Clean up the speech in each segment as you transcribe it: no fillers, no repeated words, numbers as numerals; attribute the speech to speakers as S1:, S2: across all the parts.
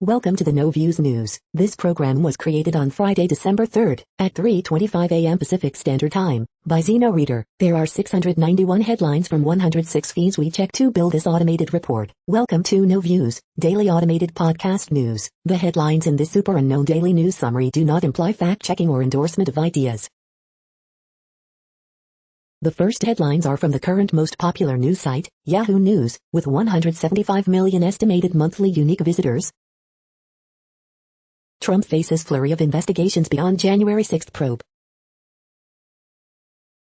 S1: Welcome to the No Views News. This program was created on Friday, December 3rd, at 3:25 a.m. Pacific Standard Time, by Zeno Reader. There are 691 headlines from 106 feeds we check to build this automated report. Welcome to No Views, daily automated podcast news. The headlines in this super unknown daily news summary do not imply fact-checking or endorsement of ideas. The first headlines are from the current most popular news site, Yahoo News, with 175 million estimated monthly unique visitors. Trump faces flurry of investigations beyond January 6 probe.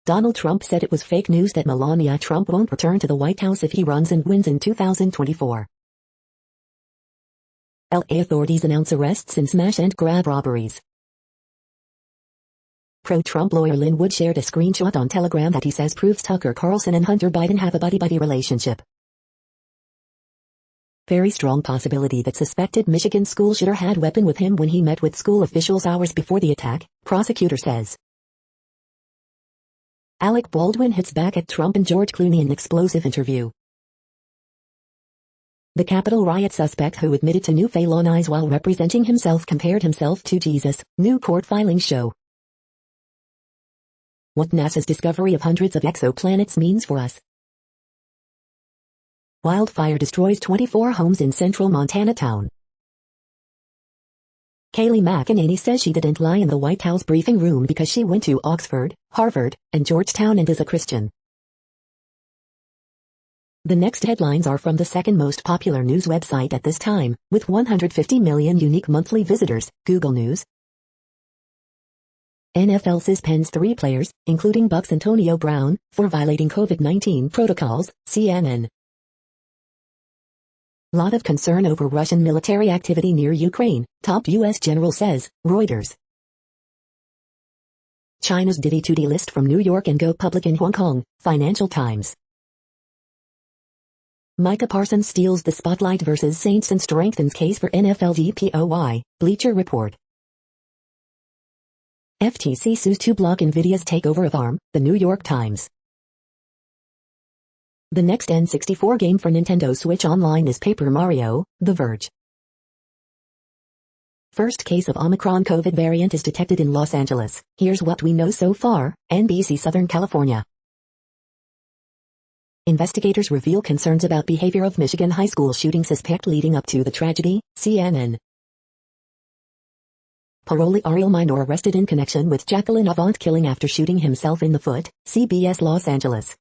S1: Donald Trump said it was fake news that Melania Trump won't return to the White House if he runs and wins in 2024. LA authorities announce arrests in smash and grab robberies. Pro-Trump lawyer Lin Wood shared a screenshot on Telegram that he says proves Tucker Carlson and Hunter Biden have a buddy-buddy relationship. Very strong possibility that suspected Michigan school shooter had weapon with him when he met with school officials hours before the attack, prosecutor says. Alec Baldwin hits back at Trump and George Clooney in an explosive interview. The Capitol riot suspect who admitted to new felonies while representing himself compared himself to Jesus, new court filings show. What NASA's discovery of hundreds of exoplanets means for us. Wildfire destroys 24 homes in central Montana town. Kayleigh McEnany says she didn't lie in the White House briefing room because she went to Oxford, Harvard, and Georgetown and is a Christian. The next headlines are from the second most popular news website at this time, with 150 million unique monthly visitors, Google News. NFL suspends 3 players, including Bucs Antonio Brown, for violating COVID-19 protocols, CNN. Lot of concern over Russian military activity near Ukraine, top U.S. general says, Reuters. China's Diddy to delist from New York and go public in Hong Kong, Financial Times. Micah Parsons steals the spotlight versus Saints and strengthens case for NFL DPOY, Bleacher Report. FTC sues to block Nvidia's takeover of ARM, The New York Times. The next N64 game for Nintendo Switch Online is Paper Mario, The Verge. First case of Omicron COVID variant is detected in Los Angeles. Here's what we know so far, NBC Southern California. Investigators reveal concerns about behavior of Michigan high school shooting suspect leading up to the tragedy, CNN. Parolee Ariel Minor arrested in connection with Jacqueline Avant killing after shooting himself in the foot, CBS Los Angeles.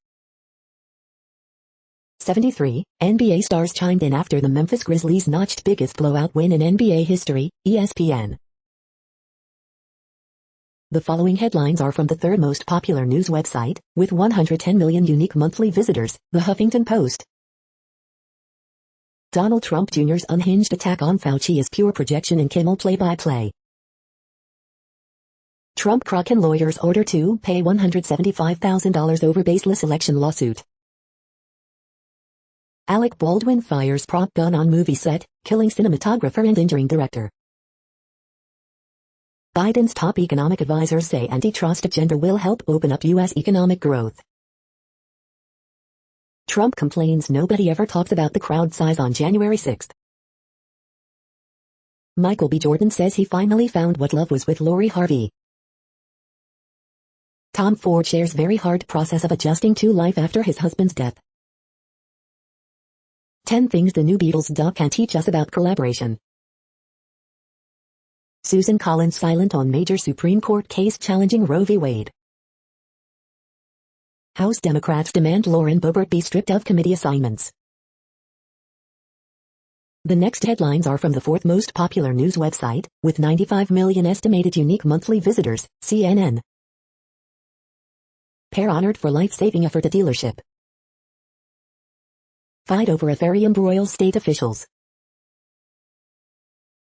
S1: 73, NBA stars chimed in after the Memphis Grizzlies notched biggest blowout win in NBA history, ESPN. The following headlines are from the third most popular news website, with 110 million unique monthly visitors, The Huffington Post. Donald Trump Jr.'s unhinged attack on Fauci is pure projection in Kimmel play-by-play. Trump-Kraken lawyers order to pay $175,000 over baseless election lawsuit. Alec Baldwin fires prop gun on movie set, killing cinematographer and injuring director. Biden's top economic advisors say antitrust agenda will help open up U.S. economic growth. Trump complains nobody ever talks about the crowd size on January 6. Michael B. Jordan says he finally found what love was with Lori Harvey. Tom Ford shares very hard process of adjusting to life after his husband's death. 10 things the new Beatles doc can teach us about collaboration. Susan Collins silent on major Supreme Court case challenging Roe v. Wade. House Democrats demand Lauren Boebert be stripped of committee assignments. The next headlines are from the fourth most popular news website, with 95 million estimated unique monthly visitors, CNN. Pair honored for life-saving effort at dealership. Fight over affair embroils state officials.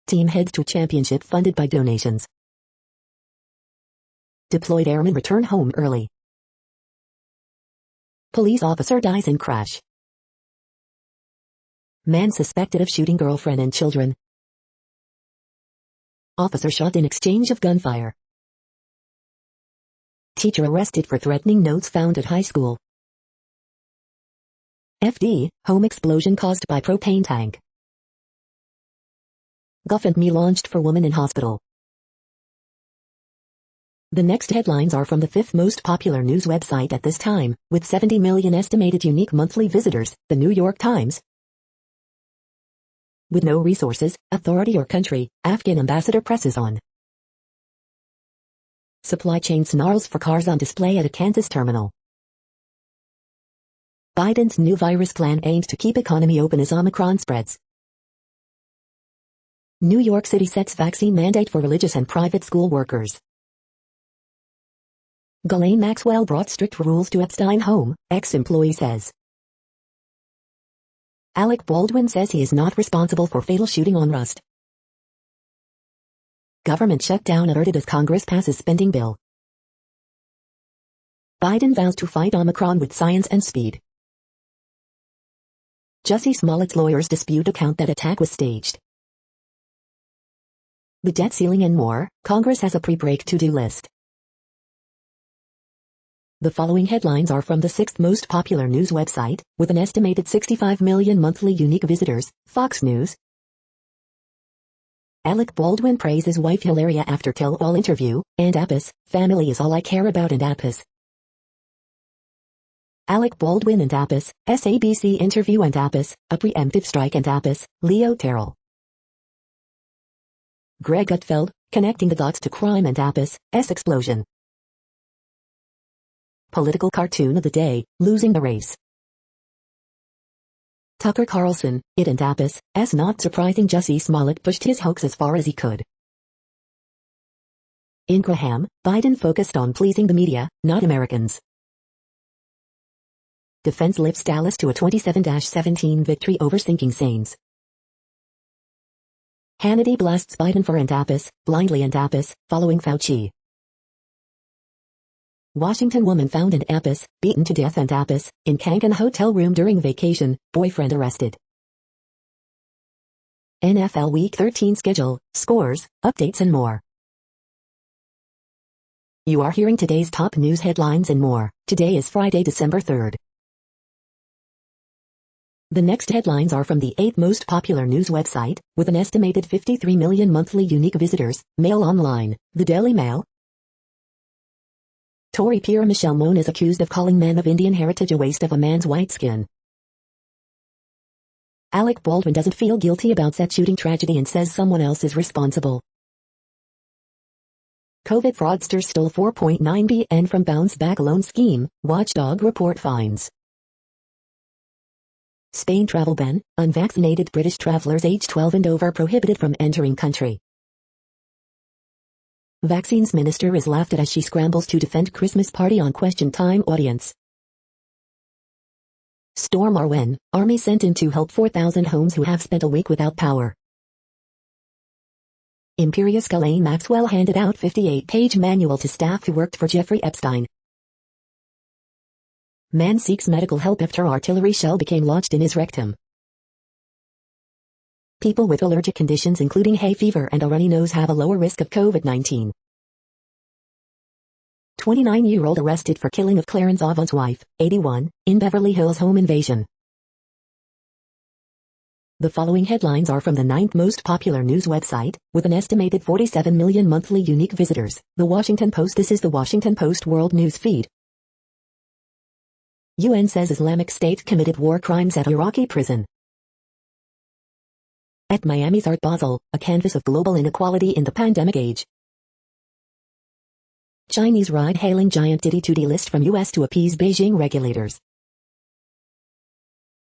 S1: Team heads to championship funded by donations. Deployed airmen return home early. Police officer dies in crash. Man suspected of shooting girlfriend and children. Officer shot in exchange of gunfire. Teacher arrested for threatening notes found at high school. FD, home explosion caused by propane tank. GoFundMe launched for woman in hospital. The next headlines are from the fifth most popular news website at this time, with 70 million estimated unique monthly visitors, The New York Times. With no resources, authority or country, Afghan ambassador presses on. Supply chain snarls for cars on display at a Kansas terminal. Biden's new virus plan aims to keep economy open as Omicron spreads. New York City sets vaccine mandate for religious and private school workers. Ghislaine Maxwell brought strict rules to Epstein home, ex-employee says. Alec Baldwin says he is not responsible for fatal shooting on Rust. Government shutdown averted as Congress passes spending bill. Biden vows to fight Omicron with science and speed. Jussie Smollett's lawyers dispute account that attack was staged. The debt ceiling and more, Congress has a pre-break to-do list. The following headlines are from the sixth most popular news website, with an estimated 65 million monthly unique visitors, Fox News. Alec Baldwin praises wife Hilaria after tell-all interview, and Apis, family is all I care about and Apis. Alec Baldwin and Apis, SABC interview and Apis, a preemptive strike and Apis, Leo Terrell. Greg Gutfeld, connecting the dots to crime and Apis, explosion. Political cartoon of the day, losing the race. Tucker Carlson, it and Apis, not surprising Jussie Smollett pushed his hoax as far as he could. In Graham, Biden focused on pleasing the media, not Americans. Defense lifts Dallas to a 27-17 victory over sinking Saints. Hannity blasts Biden for Apis, blindly Apis, following Fauci. Washington woman found in Apis, beaten to death and Apis, in Kankan hotel room during vacation, boyfriend arrested. NFL Week 13 schedule, scores, updates and more. You are hearing today's top news headlines and more. Today is Friday, December 3rd. The next headlines are from the eighth most popular news website, with an estimated 53 million monthly unique visitors, Mail Online, the Daily Mail. Tory peer Michelle Mone is accused of calling men of Indian heritage a waste of a man's white skin. Alec Baldwin doesn't feel guilty about set shooting tragedy and says someone else is responsible. COVID fraudsters stole 4.9 billion from bounce back loan scheme, watchdog report finds. Spain travel ban, unvaccinated British travelers age 12 and over prohibited from entering country. Vaccines minister is laughed at as she scrambles to defend Christmas party on question time audience. Storm Arwen, Army sent in to help 4,000 homes who have spent a week without power. Imperious Ghislaine Maxwell handed out 58-page manual to staff who worked for Jeffrey Epstein. Man seeks medical help after artillery shell became lodged in his rectum. People with allergic conditions including hay fever and a runny nose have a lower risk of COVID-19. 29-year-old arrested for killing of Clarence Avon's wife, 81, in Beverly Hills home invasion. The following headlines are from the ninth most popular news website, with an estimated 47 million monthly unique visitors, The Washington Post. This is The Washington Post World News Feed. UN says Islamic State committed war crimes at Iraqi prison. At Miami's Art Basel, a canvas of global inequality in the pandemic age. Chinese ride-hailing giant Didi to delist from US to appease Beijing regulators.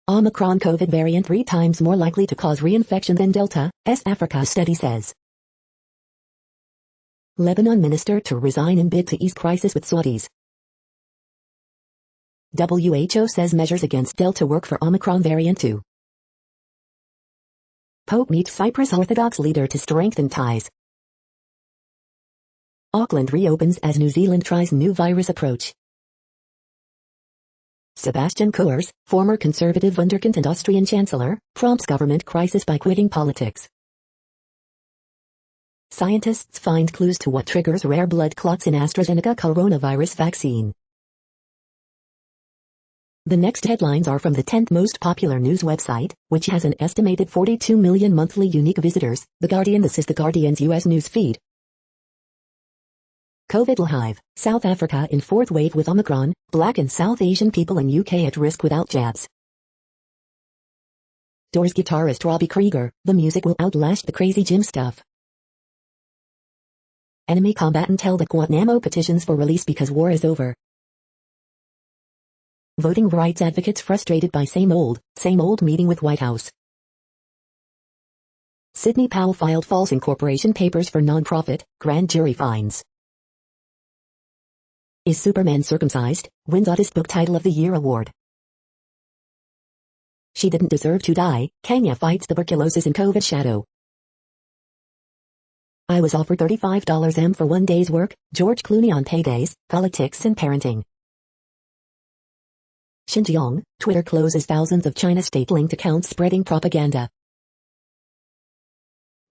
S1: Omicron COVID variant 3 times more likely to cause reinfection than Delta, Africa study says. Lebanon minister to resign in bid to ease crisis with Saudis. WHO says measures against Delta work for Omicron variant 2. Pope meets Cyprus Orthodox leader to strengthen ties. Auckland reopens as New Zealand tries new virus approach. Sebastian Kurz, former Conservative Wunderkind and Austrian Chancellor, prompts government crisis by quitting politics. Scientists find clues to what triggers rare blood clots in AstraZeneca coronavirus vaccine. The next headlines are from the 10th most popular news website, which has an estimated 42 million monthly unique visitors, The Guardian. This is The Guardian's US news feed. COVID hive, South Africa in fourth wave with Omicron, Black and South Asian people in UK at risk without jabs. Doors guitarist Robbie Krieger, the music will outlast the crazy gym stuff. Enemy combatant held at Guantanamo petitions for release because war is over. Voting rights advocates frustrated by same old meeting with White House. Sidney Powell filed false incorporation papers for non-profit, grand jury finds. Is Superman circumcised? Wins Oddest Book Title of the Year award. She didn't deserve to die. Kenya fights tuberculosis in COVID shadow. I was offered $35 for 1 day's work. George Clooney on paydays, politics and parenting. Xinjiang, Twitter closes thousands of China state-linked accounts spreading propaganda.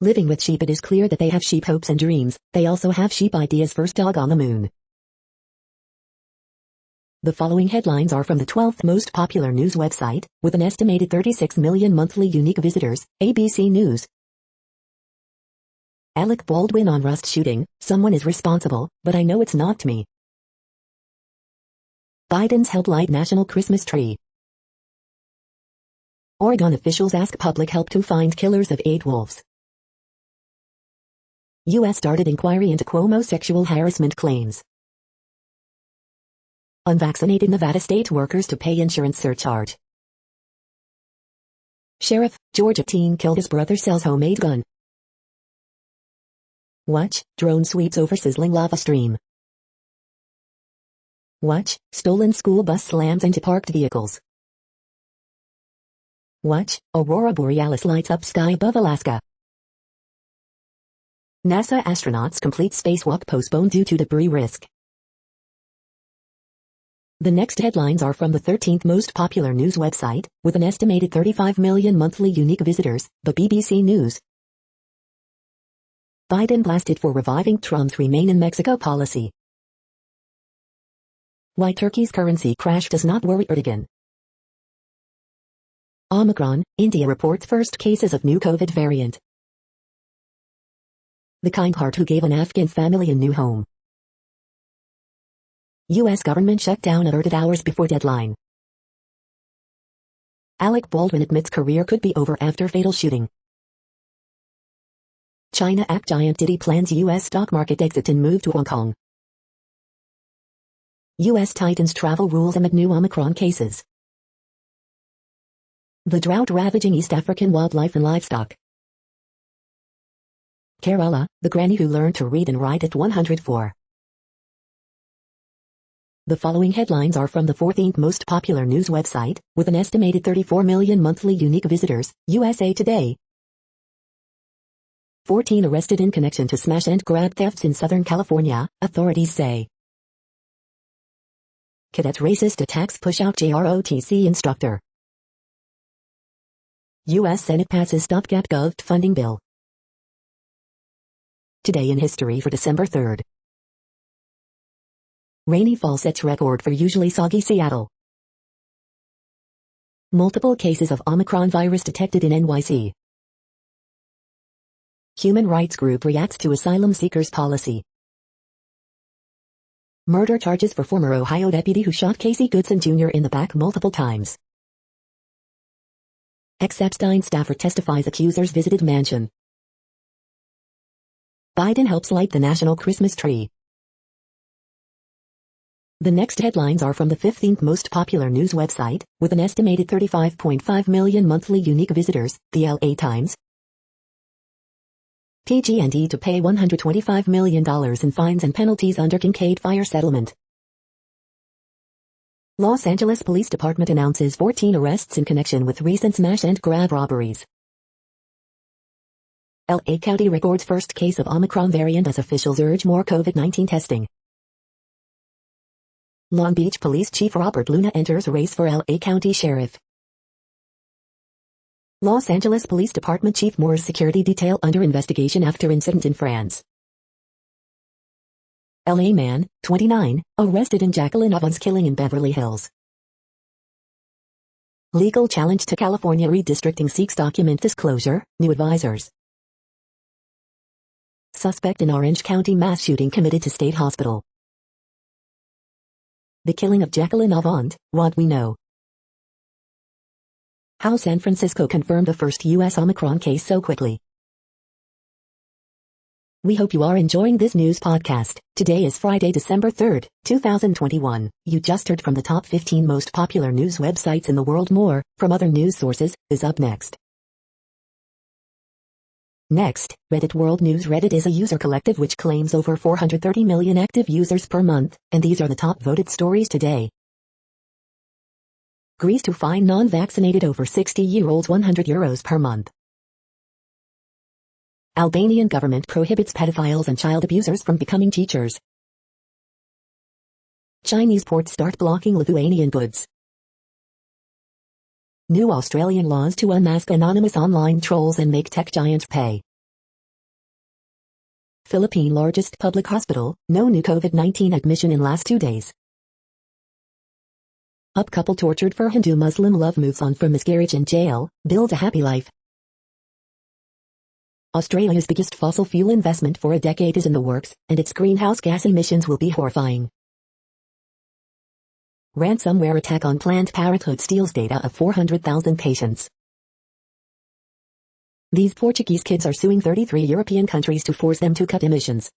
S1: Living with sheep. It is clear that they have sheep hopes and dreams. They also have sheep ideas. First dog on the moon. The following headlines are from the 12th most popular news website, with an estimated 36 million monthly unique visitors, ABC News. Alec Baldwin on Rust shooting, someone is responsible, but I know it's not me. Biden's help light national Christmas tree. Oregon officials ask public help to find killers of 8 wolves. U.S. started inquiry into Cuomo sexual harassment claims. Unvaccinated Nevada state workers to pay insurance surcharge. Sheriff, Georgia teen killed his brother, sells homemade gun. Watch, drone sweeps over sizzling lava stream. Watch, stolen school bus slams into parked vehicles. Watch, aurora borealis lights up sky above Alaska. NASA astronauts complete spacewalk postponed due to debris risk. The next headlines are from the 13th most popular news website, with an estimated 35 million monthly unique visitors, the BBC News. Biden blasted for reviving Trump's Remain in Mexico policy. Why Turkey's currency crash does not worry Erdogan. Omicron, India reports first cases of new COVID variant. The kind heart who gave an Afghan family a new home. U.S. government shutdown averted hours before deadline. Alec Baldwin admits career could be over after fatal shooting. China app giant Diddy plans U.S. stock market exit and move to Hong Kong. U.S. tightens travel rules amid new Omicron cases. The drought ravaging East African wildlife and livestock. Kerala, the granny who learned to read and write at 104. The following headlines are from the 14th most popular news website, with an estimated 34 million monthly unique visitors, USA Today. 14 arrested in connection to smash and grab thefts in Southern California, authorities say. Cadet racist attacks push out JROTC instructor. U.S. Senate passes stopgap Gov funding bill. Today in history for December 3rd. Rainy fall sets record for usually soggy Seattle. Multiple cases of Omicron virus detected in NYC. Human rights group reacts to asylum seekers policy. Murder charges for former Ohio deputy who shot Casey Goodson Jr. in the back multiple times. Ex-Epstein staffer testifies accusers visited mansion. Biden helps light the national Christmas tree. The next headlines are from the 15th most popular news website, with an estimated 35.5 million monthly unique visitors, the LA Times. PG&E to pay $125 million in fines and penalties under Kincaid fire settlement. Los Angeles Police Department announces 14 arrests in connection with recent smash and grab robberies. LA County records first case of Omicron variant as officials urge more COVID-19 testing. Long Beach Police Chief Robert Luna enters race for LA County Sheriff. Los Angeles Police Department Chief Moore's security detail under investigation after incident in France. LA man, 29, arrested in Jacqueline Ovan's killing in Beverly Hills. Legal challenge to California redistricting seeks document disclosure, new advisors. Suspect in Orange County mass shooting committed to state hospital. The killing of Jacqueline Avant, what we know. How San Francisco confirmed the first U.S. Omicron case so quickly. We hope you are enjoying this news podcast. Today is Friday, December 3rd, 2021. You just heard from the top 15 most popular news websites in the world. More, from other news sources, is up next. Next, Reddit World News. Reddit is a user collective which claims over 430 million active users per month, and these are the top voted stories today. Greece to fine non-vaccinated over 60-year-olds €100 per month. Albanian government prohibits pedophiles and child abusers from becoming teachers. Chinese ports start blocking Lithuanian goods. New Australian laws to unmask anonymous online trolls and make tech giants pay. Philippine largest public hospital, no new COVID-19 admission in last 2 days. Up couple tortured for Hindu-Muslim love moves on from miscarriage in jail, build a happy life. Australia's biggest fossil fuel investment for a decade is in the works, and its greenhouse gas emissions will be horrifying. Ransomware attack on Planned Parenthood steals data of 400,000 patients. These Portuguese kids are suing 33 European countries to force them to cut emissions.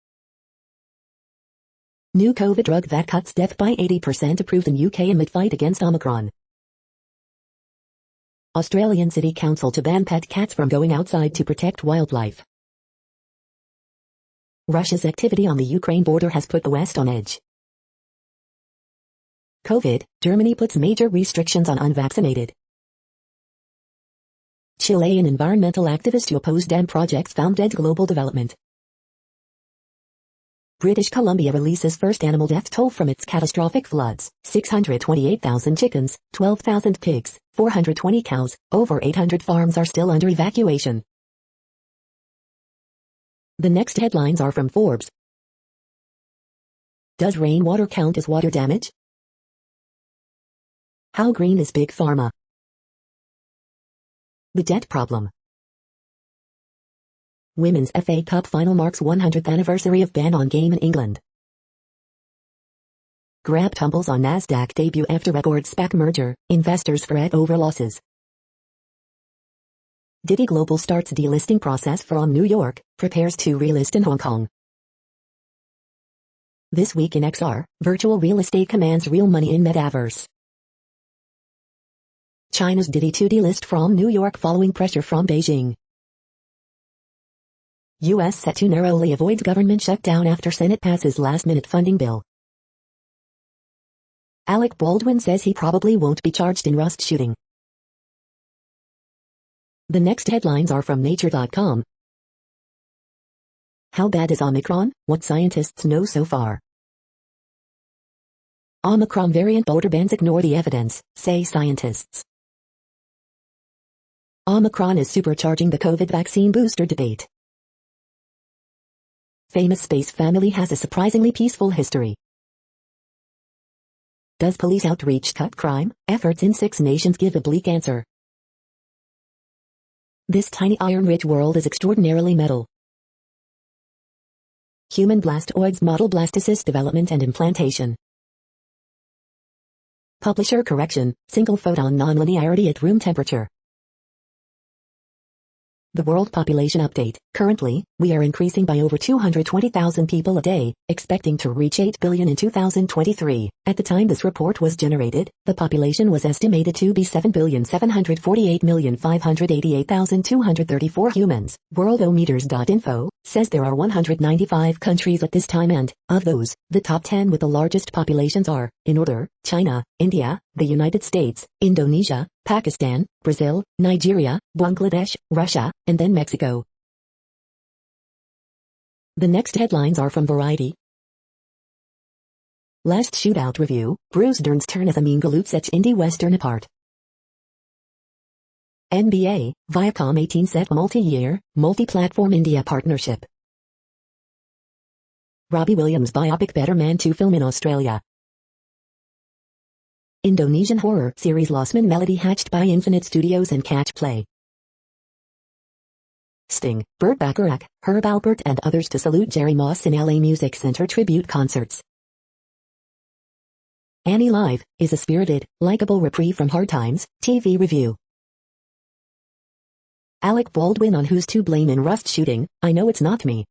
S1: New COVID drug that cuts death by 80% approved in UK amid fight against Omicron. Australian City Council to ban pet cats from going outside to protect wildlife. Russia's activity on the Ukraine border has put the West on edge. COVID, Germany puts major restrictions on unvaccinated. Chilean environmental activist to oppose dam projects found dead. Global development. British Columbia releases first animal death toll from its catastrophic floods. 628,000 chickens, 12,000 pigs, 420 cows, over 800 farms are still under evacuation. The next headlines are from Forbes. Does rainwater count as water damage? How green is Big Pharma? The debt problem. Women's FA Cup final marks 100th anniversary of ban on game in England. Grab tumbles on Nasdaq debut after record SPAC merger, investors fret over losses. Diddy Global starts delisting process from New York, prepares to relist in Hong Kong. This week in XR, virtual real estate commands real money in metaverse. China's Diddy to delist from New York following pressure from Beijing. U.S. set to narrowly avoid government shutdown after Senate passes last-minute funding bill. Alec Baldwin says he probably won't be charged in Rust shooting. The next headlines are from Nature.com. How bad is Omicron? What scientists know so far. Omicron variant bolder bands ignore the evidence, say scientists. Omicron is supercharging the COVID vaccine booster debate. Famous space family has a surprisingly peaceful history. Does police outreach cut crime? Efforts in 6 nations give a bleak answer. This tiny iron-rich world is extraordinarily metal. Human blastoids model blastocyst development and implantation. Publisher correction, single photon nonlinearity at room temperature. The world population update. Currently, we are increasing by over 220,000 people a day, expecting to reach 8 billion in 2023. At the time this report was generated, the population was estimated to be 7,748,588,234 humans. Worldometers.info says there are 195 countries at this time, and, of those, the top 10 with the largest populations are, in order, China, India, the United States, Indonesia, Pakistan, Brazil, Nigeria, Bangladesh, Russia, and then Mexico. The next headlines are from Variety. Last Shootout Review, Bruce Dern's turn as Amin Galoot sets indie western apart. NBA, Viacom 18 set multi-year, multi-platform India partnership. Robbie Williams biopic Better Man 2 film in Australia. Indonesian horror series Losmen Melody hatched by Infinite Studios and Catch Play. Sting, Burt Bacharach, Herb Alpert and others to salute Jerry Moss in LA Music Center tribute concerts. Annie Live is a spirited, likable reprieve from hard times, TV review. Alec Baldwin on Who's to Blame in Rust shooting, I Know It's Not Me.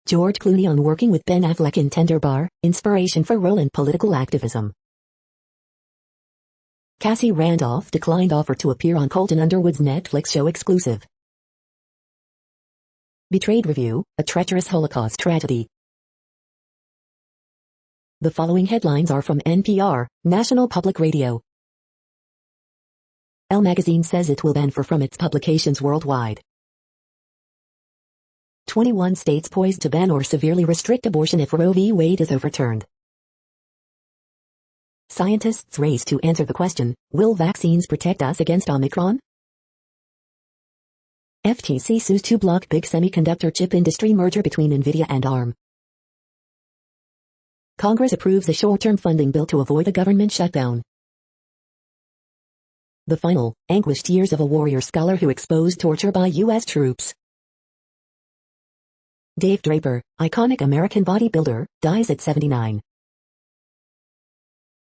S1: George Clooney on working with Ben Affleck in Tender Bar, inspiration for role and political activism. Cassie Randolph declined offer to appear on Colton Underwood's Netflix show exclusive. Betrayed Review, a treacherous Holocaust tragedy. The following headlines are from NPR, National Public Radio. Elle magazine says it will ban from its publications worldwide. 21 states poised to ban or severely restrict abortion if Roe v. Wade is overturned. Scientists race to answer the question, will vaccines protect us against Omicron? FTC sues to block big semiconductor chip industry merger between Nvidia and ARM. Congress approves a short-term funding bill to avoid a government shutdown. The final, anguished years of a warrior scholar who exposed torture by U.S. troops. Dave Draper, iconic American bodybuilder, dies at 79.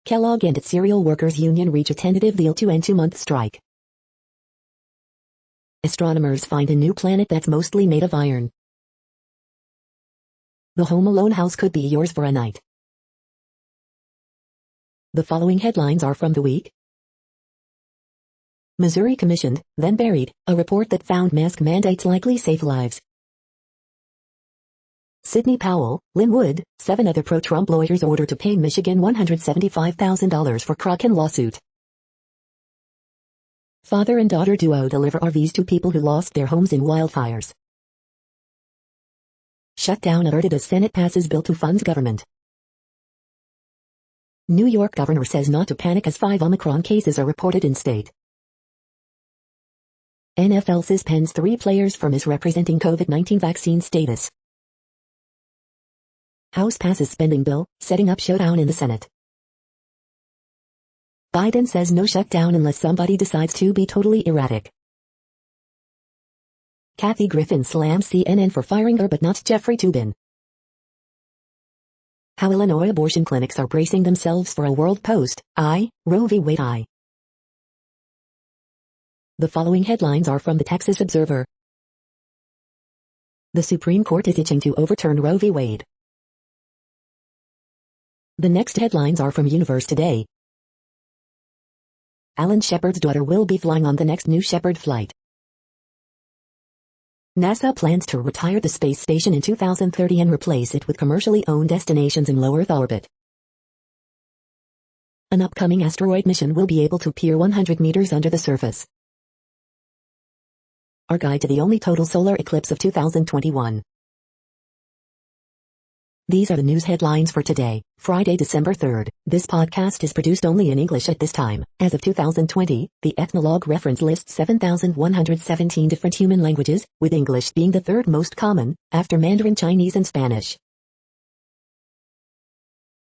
S1: Kellogg and its cereal workers union reach a tentative deal to end 2-month strike. Astronomers find a new planet that's mostly made of iron. The Home Alone house could be yours for a night. The following headlines are from The Week. Missouri commissioned, then buried, a report that found mask mandates likely save lives. Sidney Powell, Lynn Wood, 7 other pro-Trump lawyers ordered to pay Michigan $175,000 for Kraken lawsuit. Father and daughter duo deliver RVs to people who lost their homes in wildfires. Shutdown averted as Senate passes bill to fund government. New York governor says not to panic as 5 Omicron cases are reported in state. NFL suspends 3 players for misrepresenting COVID-19 vaccine status. House passes spending bill, setting up showdown in the Senate. Biden says no shutdown unless somebody decides to be totally erratic. Kathy Griffin slams CNN for firing her but not Jeffrey Toobin. How Illinois abortion clinics are bracing themselves for a world post, Roe v. Wade. The following headlines are from the Texas Observer. The Supreme Court is itching to overturn Roe v. Wade. The next headlines are from Universe Today. Alan Shepard's daughter will be flying on the next New Shepard flight. NASA plans to retire the space station in 2030 and replace it with commercially owned destinations in low Earth orbit. An upcoming asteroid mission will be able to peer 100 meters under the surface. Our guide to the only total solar eclipse of 2021. These are the news headlines for today, Friday, December 3rd. This podcast is produced only in English at this time. As of 2020, the Ethnologue reference lists 7,117 different human languages, with English being the 3rd most common, after Mandarin Chinese and Spanish.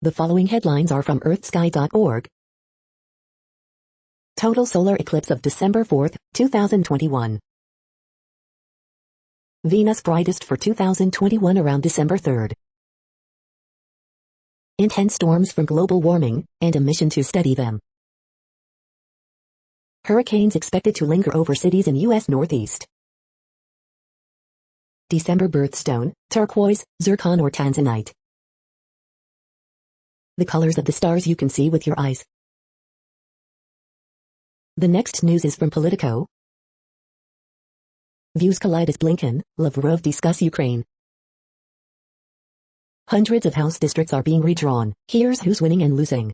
S1: The following headlines are from earthsky.org. Total solar eclipse of December 4th, 2021. Venus brightest for 2021 around December 3rd. Intense storms from global warming, and a mission to study them. Hurricanes expected to linger over cities in U.S. Northeast. December birthstone, turquoise, zircon or tanzanite. The colors of the stars you can see with your eyes. The next news is from Politico. Views collide as Blinken, Lavrov discuss Ukraine. Hundreds of House districts are being redrawn. Here's who's winning and losing.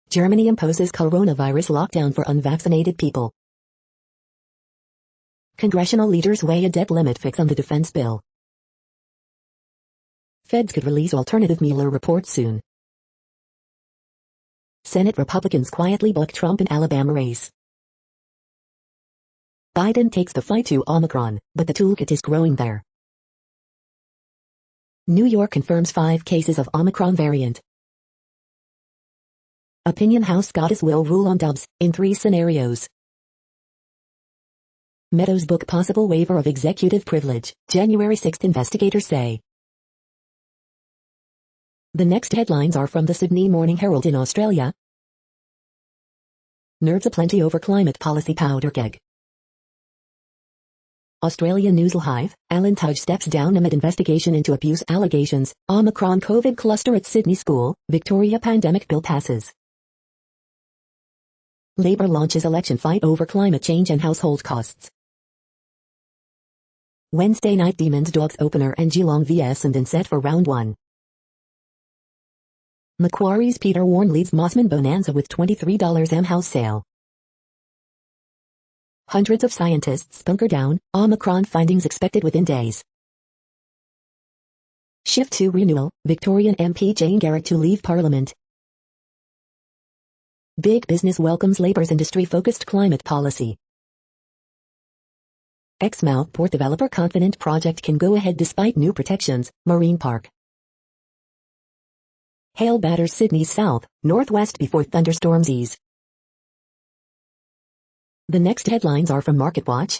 S1: Germany imposes coronavirus lockdown for unvaccinated people. Congressional leaders weigh a debt limit fix on the defense bill. Feds could release alternative Mueller report soon. Senate Republicans quietly buck Trump in Alabama race. Biden takes the fight to Omicron, but the toolkit is growing there. New York confirms 5 cases of Omicron variant. Opinion House Goddess will rule on Dubs, in 3 scenarios. Meadows book possible waiver of executive privilege, January 6 investigators say. The next headlines are from the Sydney Morning Herald in Australia. Nerves aplenty over climate policy powder keg. Australian News'll Hive, Alan Tudge steps down amid investigation into abuse allegations, Omicron COVID cluster at Sydney School, Victoria pandemic bill passes. Labor launches election fight over climate change and household costs. Wednesday night Demons Dogs opener and Geelong vs Essendon set for round 1. Macquarie's Peter Warne leads Mossman Bonanza with $23 house sale. Hundreds of scientists bunker down, Omicron findings expected within days. Shift to renewal, Victorian MP Jane Garrick to leave Parliament. Big business welcomes Labour's industry-focused climate policy. Exmouth Port developer confident project can go ahead despite new protections, Marine Park. Hail batters Sydney's south, northwest before thunderstorms ease. The next headlines are from MarketWatch.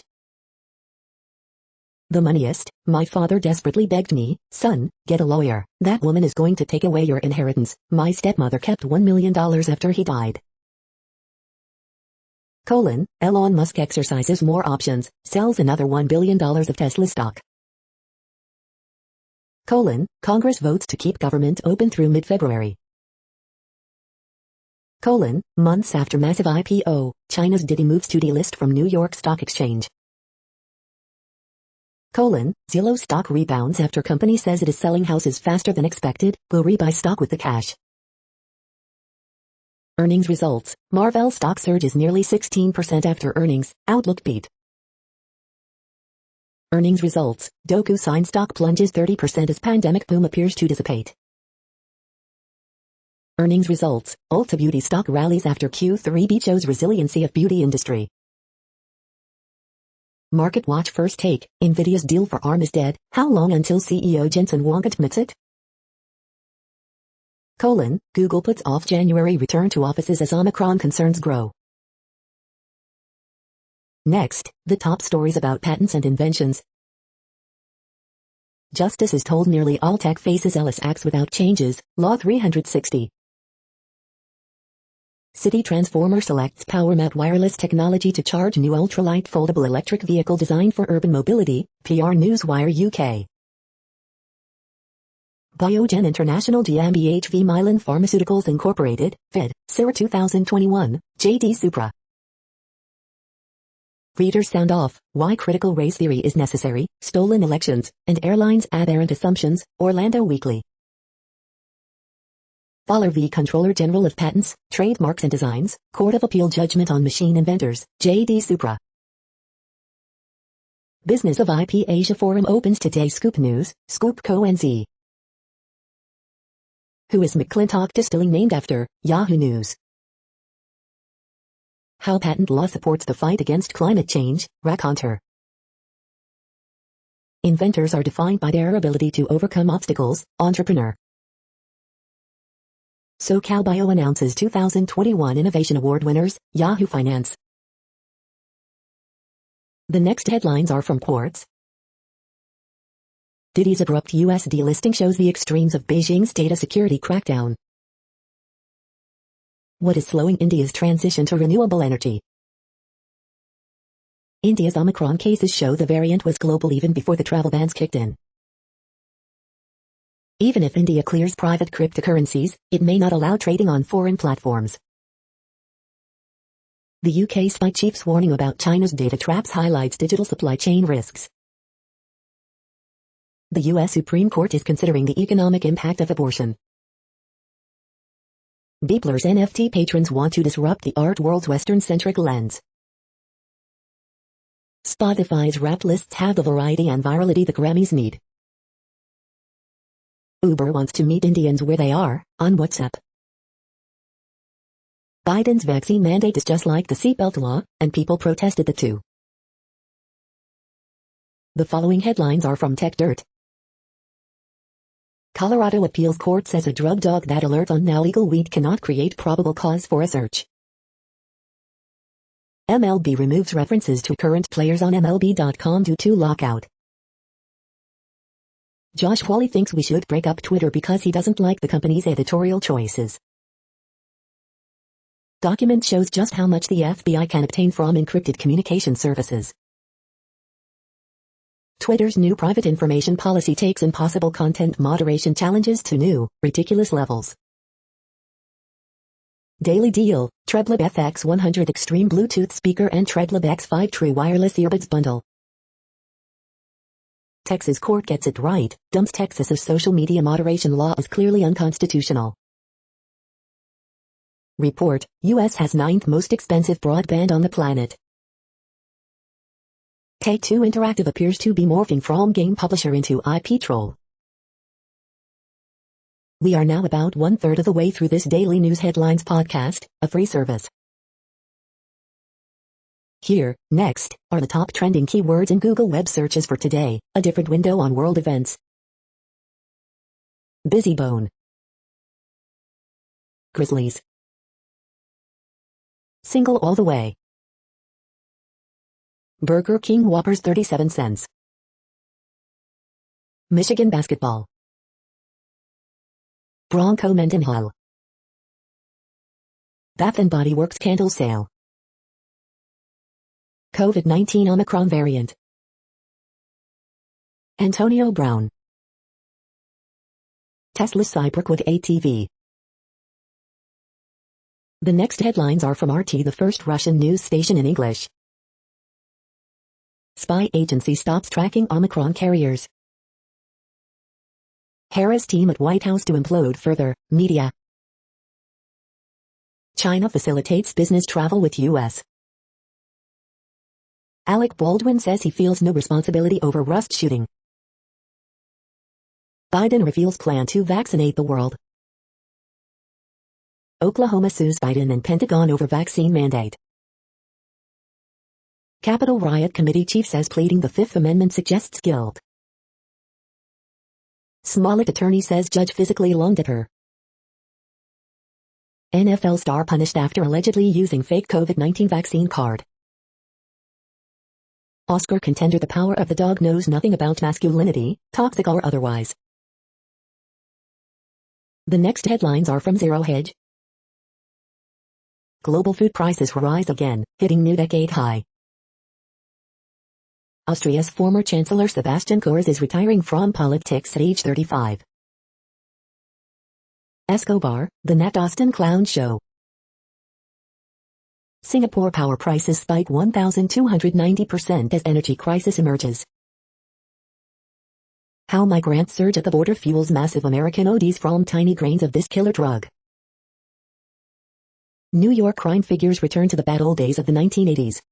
S1: The Moneyist, my father desperately begged me, son, get a lawyer. That woman is going to take away your inheritance. My stepmother kept $1 million after he died. Elon Musk exercises more options, sells another $1 billion of Tesla stock. Congress votes to keep government open through mid-February. Months after massive IPO, China's Didi moves to delist from New York Stock Exchange. Zillow stock rebounds after company says it is selling houses faster than expected, will rebuy stock with the cash. Earnings results, Marvell stock surges nearly 16% after earnings, outlook beat. Earnings results, DocuSign stock plunges 30% as pandemic boom appears to dissipate. Earnings results, Ulta Beauty stock rallies after Q3 beat shows resiliency of beauty industry. MarketWatch first take, Nvidia's deal for ARM is dead, how long until CEO Jensen Huang admits it? Google puts off January return to offices as Omicron concerns grow. Next, the top stories about patents and inventions. Justice is told nearly all tech faces Ellis acts without changes, Law 360. City Transformer selects PowerMap wireless technology to charge new ultralight foldable electric vehicle designed for urban mobility, PR Newswire UK. Biogen International GmbH v Mylan Pharmaceuticals Incorporated, Fed, CIRA 2021, JD Supra. Readers sound off, why critical race theory is necessary, stolen elections, and airlines aberrant assumptions, Orlando Weekly. Fowler v. Comptroller General of Patents, Trademarks and Designs, Court of Appeal Judgment on Machine Inventors, JD Supra. Business of IP Asia Forum opens today. Scoop News, Scoop Co. NZ. Who is McClintock Distilling named after? Yahoo News. How patent law supports the fight against climate change, Raconteur. Inventors are defined by their ability to overcome obstacles, Entrepreneur. SoCalBio announces 2021 Innovation Award winners, Yahoo Finance. The next headlines are from Quartz. Didi's abrupt U.S. delisting shows the extremes of Beijing's data security crackdown. What is slowing India's transition to renewable energy? India's Omicron cases show the variant was global even before the travel bans kicked in. Even if India clears private cryptocurrencies, it may not allow trading on foreign platforms. The UK spy chief's warning about China's data traps highlights digital supply chain risks. The U.S. Supreme Court is considering the economic impact of abortion. Beepler's NFT patrons want to disrupt the art world's Western-centric lens. Spotify's rap lists have the variety and virality the Grammys need. Uber wants to meet Indians where they are, on WhatsApp. Biden's vaccine mandate is just like the seatbelt law, and people protested the two. The following headlines are from Tech Dirt. Colorado appeals court says a drug dog that alerts on now legal weed cannot create probable cause for a search. MLB removes references to current players on MLB.com due to lockout. Josh Hawley thinks we should break up Twitter because he doesn't like the company's editorial choices. Document shows just how much the FBI can obtain from encrypted communication services. Twitter's new private information policy takes impossible content moderation challenges to new, ridiculous levels. Daily Deal, Treblab FX100 Extreme Bluetooth Speaker and Treblab X5 True Wireless Earbuds Bundle. Texas court gets it right, dumps Texas's social media moderation law as clearly unconstitutional. Report, U.S. has 9th most expensive broadband on the planet. K2 Interactive appears to be morphing from game publisher into IP troll. We are now about 1/3 of the way through this daily news headlines podcast, a free service. Here, next, are the top trending keywords in Google web searches for today, a different window on world events. Busy bone. Grizzlies. Single all the way. Burger King Whoppers 37 cents. Michigan basketball. Bronco Mendenhall. Bath and Body Works candle sale. COVID-19 Omicron variant. Antonio Brown. Tesla Cyberquad ATV. The next headlines are from RT, the first Russian news station in English. Spy agency stops tracking Omicron carriers. Harris team at White House to implode further, media. China facilitates business travel with U.S. Alec Baldwin says he feels no responsibility over Rust shooting. Biden reveals plan to vaccinate the world. Oklahoma sues Biden and Pentagon over vaccine mandate. Capitol riot committee chief says pleading the Fifth Amendment suggests guilt. Smollett attorney says judge physically lunged at her. NFL star punished after allegedly using fake COVID-19 vaccine card. Oscar contender The Power of the Dog knows nothing about masculinity, toxic or otherwise. The next headlines are from Zero Hedge. Global food prices rise again, hitting new decade high. Austria's former Chancellor Sebastian Kurz is retiring from politics at age 35. Escobar, the Nat Austin Clown Show. Singapore power prices spike 1,290% as energy crisis emerges. How migrant surge at the border fuels massive American ODs from tiny grains of this killer drug. New York crime figures return to the bad old days of the 1980s.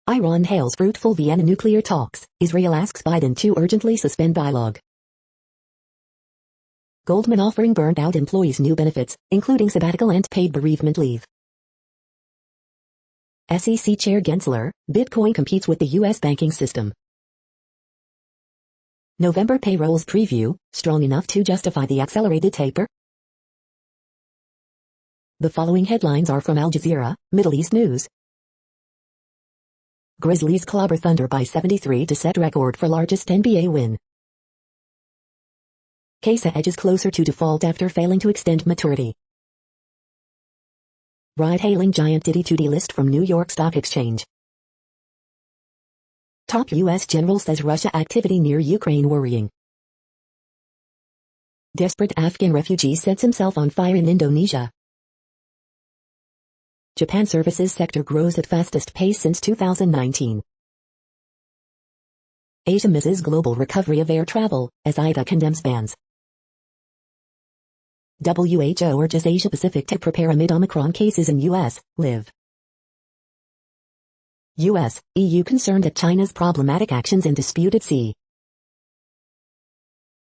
S1: Iran hails fruitful Vienna nuclear talks. Israel asks Biden to urgently suspend dialogue. Goldman offering burnt out employees new benefits, including sabbatical and paid bereavement leave. SEC Chair Gensler, Bitcoin competes with the U.S. banking system. November payrolls preview, strong enough to justify the accelerated taper? The following headlines are from Al Jazeera, Middle East News. Grizzlies clobber Thunder by 73 to set record for largest NBA win. Casa edges closer to default after failing to extend maturity. Ride-hailing giant Diddy to delist from New York Stock Exchange. Top U.S. general says Russia activity near Ukraine worrying. Desperate Afghan refugee sets himself on fire in Indonesia. Japan services sector grows at fastest pace since 2019. Asia misses global recovery of air travel, as IDA condemns bans. WHO urges Asia Pacific to prepare amid Omicron cases in U.S., live. U.S., EU concerned at China's problematic actions in disputed sea.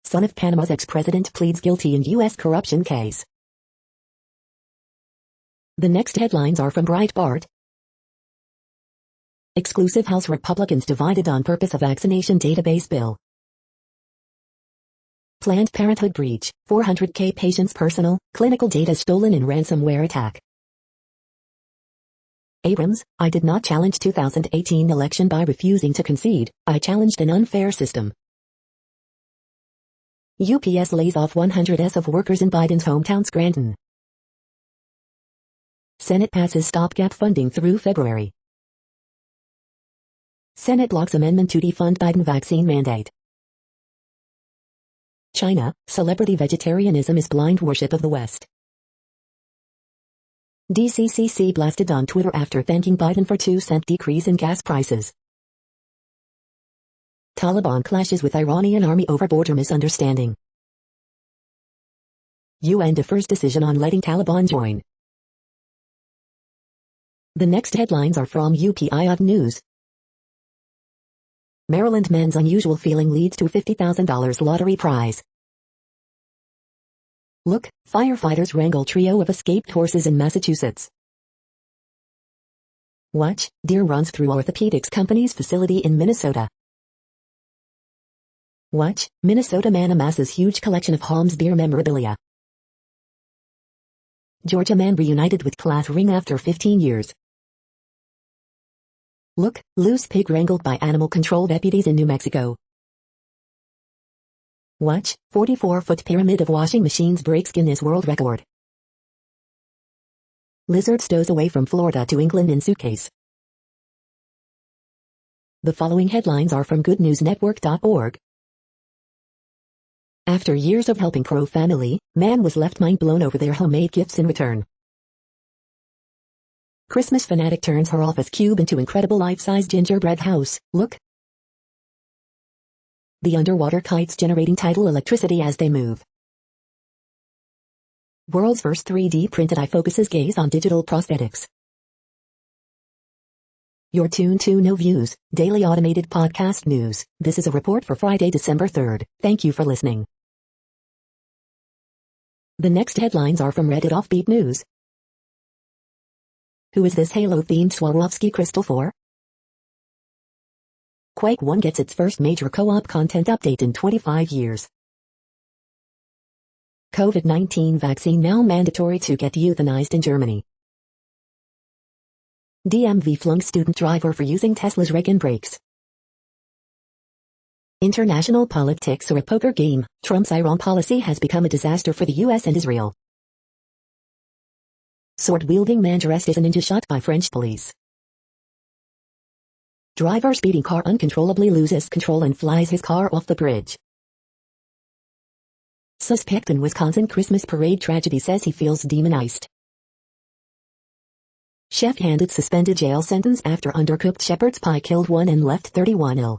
S1: Son of Panama's ex-president pleads guilty in U.S. corruption case. The next headlines are from Breitbart. Exclusive House Republicans divided on purpose of vaccination database bill. Planned Parenthood breach, 400K patients' personal, clinical data stolen in ransomware attack. Abrams, I did not challenge 2018 election by refusing to concede, I challenged an unfair system. UPS lays off 100s of workers in Biden's hometown Scranton. Senate passes stopgap funding through February. Senate blocks amendment to defund Biden vaccine mandate. China, celebrity vegetarianism is blind worship of the West. DCCC blasted on Twitter after thanking Biden for 2-cent decrease in gas prices. Taliban clashes with Iranian army over border misunderstanding. UN defers decision on letting Taliban join. The next headlines are from UPI News. Maryland man's unusual feeling leads to $50,000 lottery prize. Look, firefighters wrangle trio of escaped horses in Massachusetts. Watch, deer runs through orthopedics company's facility in Minnesota. Watch, Minnesota man amasses huge collection of Holmes beer memorabilia. Georgia man reunited with class ring after 15 years. Look, loose pig wrangled by animal control deputies in New Mexico. Watch, 44-foot pyramid of washing machines breaks Guinness World Record. Lizard stows away from Florida to England in suitcase. The following headlines are from goodnewsnetwork.org. After years of helping pro-family, man was left mind-blown over their homemade gifts in return. Christmas fanatic turns her office cube into incredible life-size gingerbread house. Look. The underwater kites generating tidal electricity as they move. World's first 3D printed eye focuses gaze on digital prosthetics. You're tuned to No Views, daily automated podcast news. This is a report for Friday, December 3rd. Thank you for listening. The next headlines are from Reddit Offbeat News. Who is this Halo-themed Swarovski crystal for? Quake 1 gets its first major co-op content update in 25 years. COVID-19 vaccine now mandatory to get euthanized in Germany. DMV flung student driver for using Tesla's Reagan brakes. International politics are a poker game. Trump's Iran policy has become a disaster for the US and Israel. Sword-wielding man arrested as a ninja shot by French police. Driver speeding car uncontrollably loses control and flies his car off the bridge. Suspect in Wisconsin Christmas parade tragedy says he feels demonized. Chef handed suspended jail sentence after undercooked shepherd's pie killed 1 and left 31 ill.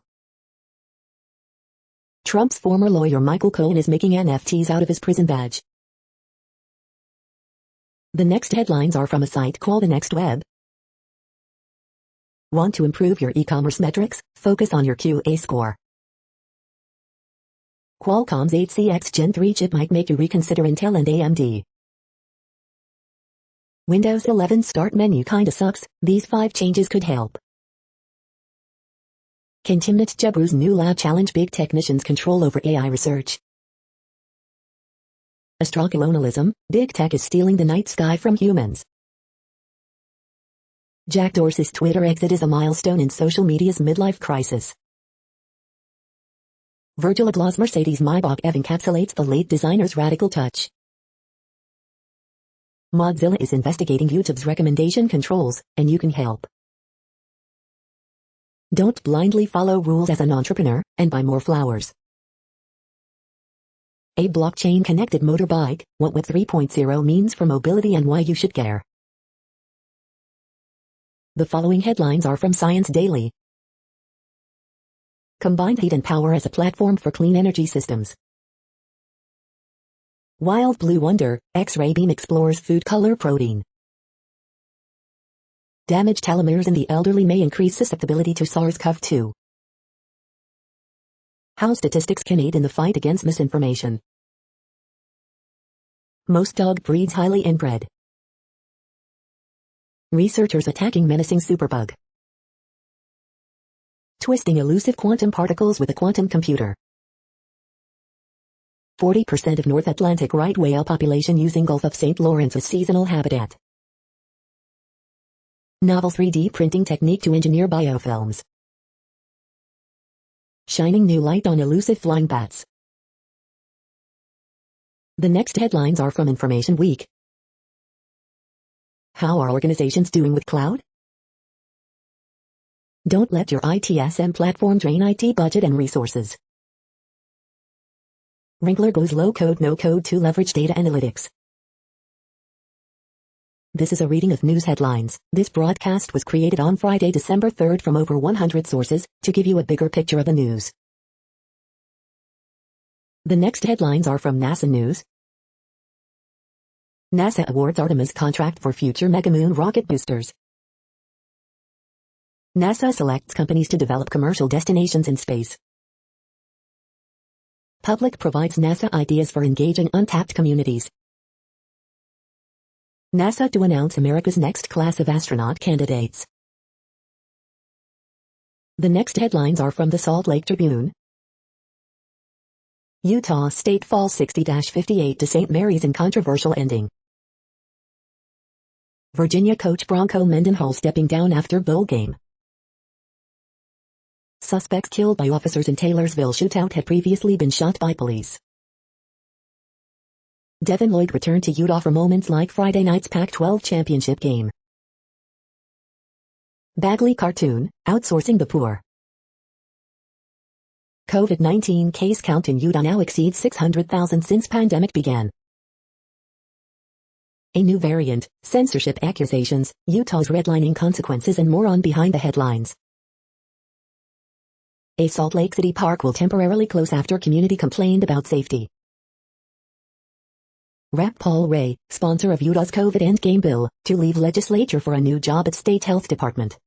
S1: Trump's former lawyer Michael Cohen is making NFTs out of his prison badge. The next headlines are from a site called The Next Web. Want to improve your e-commerce metrics? Focus on your QA score. Qualcomm's 8CX Gen 3 chip might make you reconsider Intel and AMD. Windows 11 start menu kinda sucks, these 5 changes could help. Can Timnit Gebru's new lab challenge big technicians' control over AI research? Astrocolonialism, big tech is stealing the night sky from humans. Jack Dorsey's Twitter exit is a milestone in social media's midlife crisis. Virgil Abloh's Mercedes Maybach EV encapsulates the late designer's radical touch. Mozilla is investigating YouTube's recommendation controls, and you can help. Don't blindly follow rules as an entrepreneur, and buy more flowers. A blockchain-connected motorbike, what Web 3.0 means for mobility and why you should care. The following headlines are from Science Daily. Combined heat and power as a platform for clean energy systems. Wild Blue Wonder, X-ray beam explores food color protein. Damaged telomeres in the elderly may increase susceptibility to SARS-CoV-2. How statistics can aid in the fight against misinformation. Most dog breeds highly inbred. Researchers attacking menacing superbug. Twisting elusive quantum particles with a quantum computer. 40% of North Atlantic right whale population using Gulf of St. Lawrence as seasonal habitat. Novel 3D printing technique to engineer biofilms. Shining new light on elusive flying bats. The next headlines are from Information Week. How are organizations doing with cloud? Don't let your ITSM platform drain IT budget and resources. Wrangler goes low-code, no-code to leverage data analytics. This is a reading of news headlines. This broadcast was created on Friday, December 3rd from over 100 sources to give you a bigger picture of the news. The next headlines are from NASA News. NASA awards Artemis contract for future megamoon rocket boosters. NASA selects companies to develop commercial destinations in space. Public provides NASA ideas for engaging untapped communities. NASA to announce America's next class of astronaut candidates. The next headlines are from the Salt Lake Tribune. Utah State falls 60-58 to St. Mary's in controversial ending. Virginia coach Bronco Mendenhall stepping down after bowl game. Suspects killed by officers in Taylorsville shootout had previously been shot by police. Devin Lloyd returned to Utah for moments like Friday night's Pac-12 championship game. Bagley cartoon, outsourcing the poor. COVID-19 case count in Utah now exceeds 600,000 since pandemic began. A new variant, censorship accusations, Utah's redlining consequences and more on Behind the Headlines. A Salt Lake City park will temporarily close after community complained about safety. Rep. Paul Ray, sponsor of Utah's COVID endgame bill, to leave legislature for a new job at State Health Department.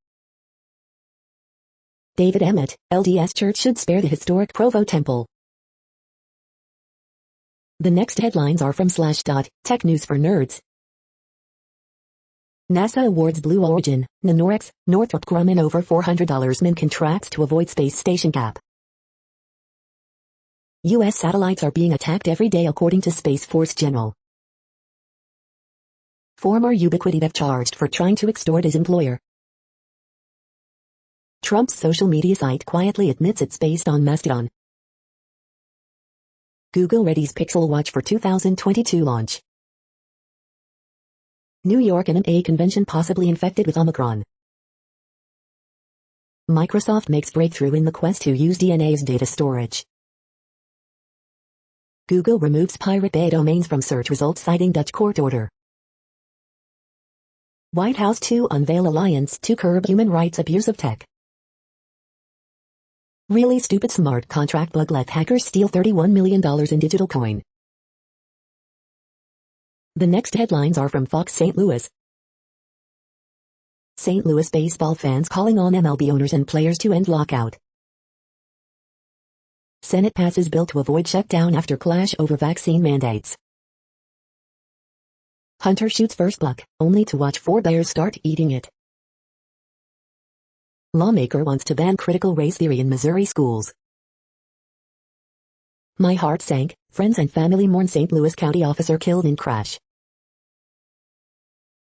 S1: David Emmett, LDS Church should spare the historic Provo Temple. The next headlines are from Slashdot, Tech News for Nerds. NASA awards Blue Origin, Nanorex, Northrop Grumman over $400 min contracts to avoid space station gap. U.S. satellites are being attacked every day according to Space Force General. Former Ubiquiti dev charged for trying to extort his employer. Trump's social media site quietly admits it's based on Mastodon. Google readies Pixel Watch for 2022 launch. New York MMA convention possibly infected with Omicron. Microsoft makes breakthrough in the quest to use DNA as data storage. Google removes Pirate Bay domains from search results citing Dutch court order. White House to unveil alliance to curb human rights abuse of tech. Really stupid smart contract bug let hackers steal $31 million in digital coin. The next headlines are from Fox St. Louis. St. Louis baseball fans calling on MLB owners and players to end lockout. Senate passes bill to avoid shutdown after clash over vaccine mandates. Hunter shoots first buck, only to watch 4 bears start eating it. Lawmaker wants to ban critical race theory in Missouri schools. My heart sank, friends and family mourn St. Louis County officer killed in crash.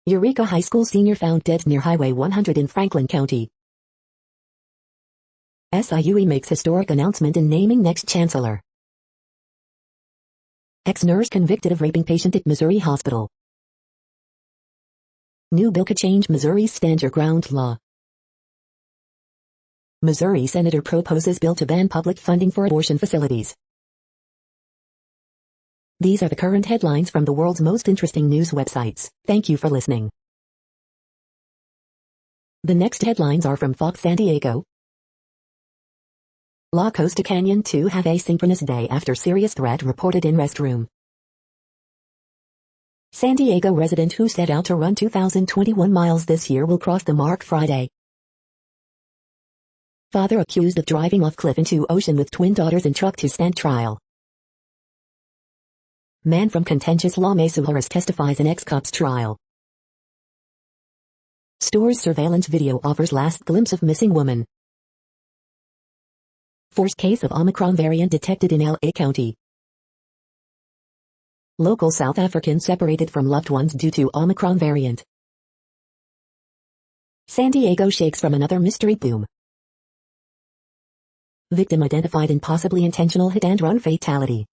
S1: Eureka High School senior found dead near Highway 100 in Franklin County. SIUE makes historic announcement in naming next chancellor. Ex-nurse convicted of raping patient at Missouri hospital. New bill could change Missouri's stand your ground law. Missouri senator proposes bill to ban public funding for abortion facilities. These are the current headlines from the world's most interesting news websites. Thank you for listening. The next headlines are from Fox San Diego. La Costa Canyon to have asynchronous day after serious threat reported in restroom. San Diego resident who set out to run 2,021 miles this year will cross the mark Friday. Father accused of driving off cliff into ocean with twin daughters in truck to stand trial. Man from contentious La Mesa Juarez testifies in ex-cop's trial. Store's surveillance video offers last glimpse of missing woman. First case of Omicron variant detected in LA County. Local South Africans separated from loved ones due to Omicron variant. San Diego shakes from another mystery boom. Victim identified in possibly intentional hit-and-run fatality.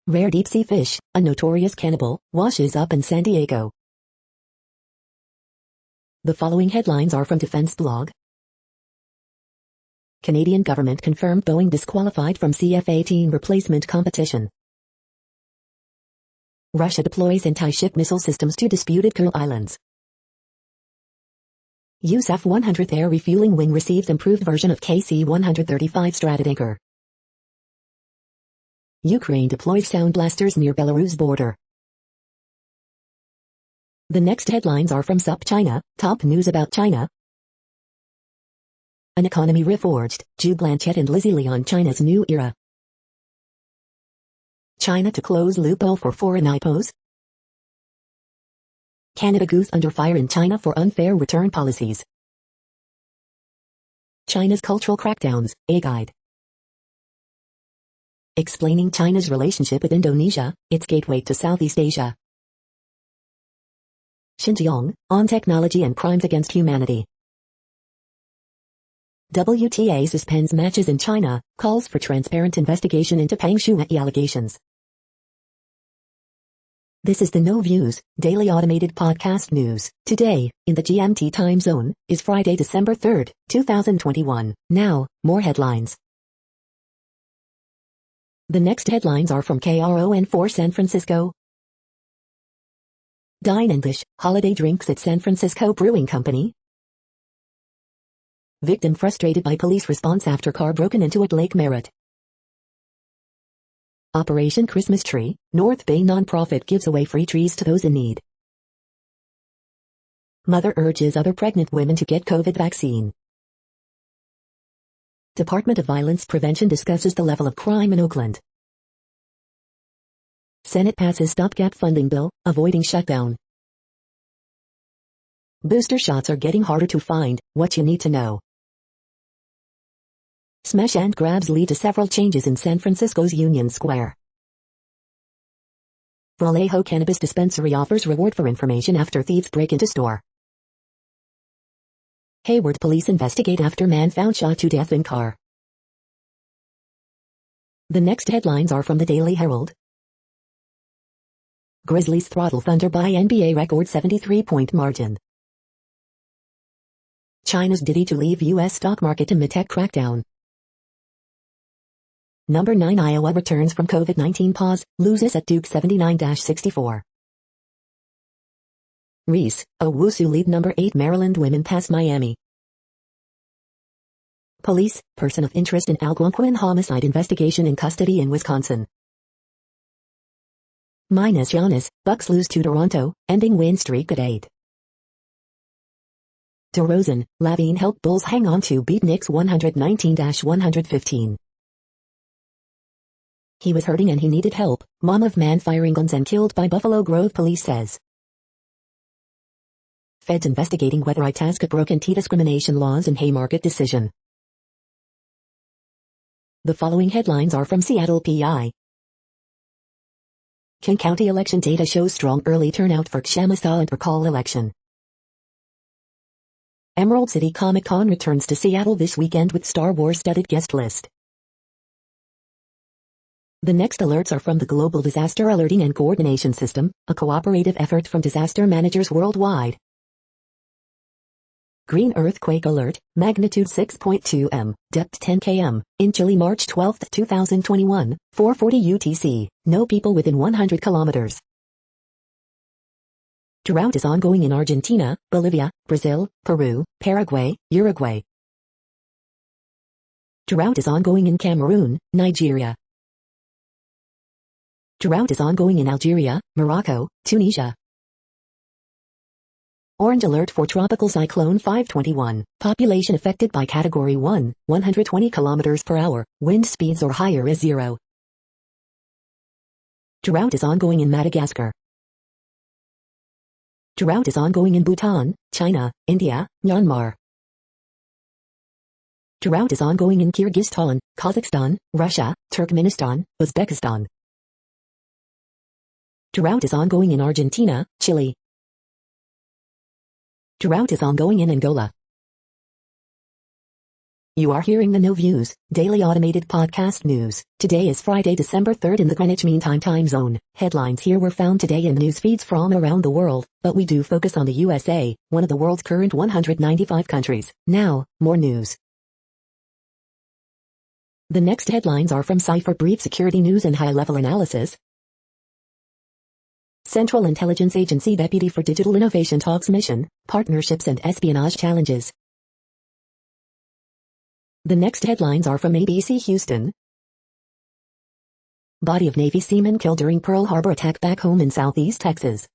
S1: Rare deep-sea fish, a notorious cannibal, washes up in San Diego. The following headlines are from Defense Blog. Canadian government confirmed Boeing disqualified from CF-18 replacement competition. Russia deploys anti-ship missile systems to disputed Kuril Islands. USAF 100th Air Refueling Wing receives improved version of KC-135 Stratotanker. Ukraine deploys sound blasters near Belarus border. The next headlines are from SupChina, top news about China. An economy reforged, Jude Blanchett and Lizzie Lee on China's new era. China to close loophole for foreign IPOs. Canada goose under fire in China for unfair return policies. China's cultural crackdowns, a guide. Explaining China's relationship with Indonesia, its gateway to Southeast Asia. Xinjiang, on technology and crimes against humanity. WTA suspends matches in China, calls for transparent investigation into Peng Shuai allegations. This is the No Views, daily automated podcast news. Today, in the GMT time zone, is Friday, December 3rd, 2021. Now, more headlines. The next headlines are from KRON4 San Francisco. Dine and Dish, holiday drinks at San Francisco Brewing Company. Victim frustrated by police response after car broken into at Lake Merritt. Operation Christmas Tree, North Bay nonprofit gives away free trees to those in need. Mother urges other pregnant women to get COVID vaccine. Department of Violence Prevention discusses the level of crime in Oakland. Senate passes stopgap funding bill, avoiding shutdown. Booster shots are getting harder to find, what you need to know. Smash and grabs lead to several changes in San Francisco's Union Square. Vallejo Cannabis Dispensary offers reward for information after thieves break into store. Hayward police investigate after man found shot to death in car. The next headlines are from the Daily Herald. Grizzlies throttle Thunder by NBA record 73-point margin. China's Diddy to leave U.S. stock market amid tech crackdown. Number 9 Iowa returns from COVID-19 pause, loses at Duke 79-64. Reese, Owusu lead number 8 Maryland women pass Miami. Police, person of interest in Algonquin homicide investigation in custody in Wisconsin. Minus Giannis, Bucks lose to Toronto, ending win streak at 8. DeRozan, Lavine helped Bulls hang on to beat Knicks 119-115. He was hurting and he needed help, mom of man firing guns and killed by Buffalo Grove police says. Feds investigating whether Itasca broke anti-discrimination laws in Haymarket decision. The following headlines are from Seattle PI. King County election data shows strong early turnout for Kshamasha and recall election. Emerald City Comic Con returns to Seattle this weekend with Star Wars-studded guest list. The next alerts are from the Global Disaster Alerting and Coordination System, a cooperative effort from disaster managers worldwide. Green earthquake alert, magnitude 6.2 m, depth 10 km, in Chile March 12, 2021, 4:40 UTC, no people within 100 kilometers. Drought is ongoing in Argentina, Bolivia, Brazil, Peru, Paraguay, Uruguay. Drought is ongoing in Cameroon, Nigeria. Drought is ongoing in Algeria, Morocco, Tunisia. Orange alert for Tropical Cyclone 521. Population affected by Category 1, 120 km per hour, wind speeds or higher is 0. Drought is ongoing in Madagascar. Drought is ongoing in Bhutan, China, India, Myanmar. Drought is ongoing in Kyrgyzstan, Kazakhstan, Russia, Turkmenistan, Uzbekistan. Drought is ongoing in Argentina, Chile. Drought is ongoing in Angola. You are hearing the No Views, daily automated podcast news. Today is Friday, December 3rd in the Greenwich Mean Time zone. Headlines here were found today in news feeds from around the world, but we do focus on the USA, one of the world's current 195 countries. Now, more news. The next headlines are from Cipher Brief Security News and High-Level Analysis. Central Intelligence Agency Deputy for Digital Innovation talks mission, partnerships and espionage challenges. The next headlines are from ABC Houston. Body of Navy seaman killed during Pearl Harbor attack back home in Southeast Texas.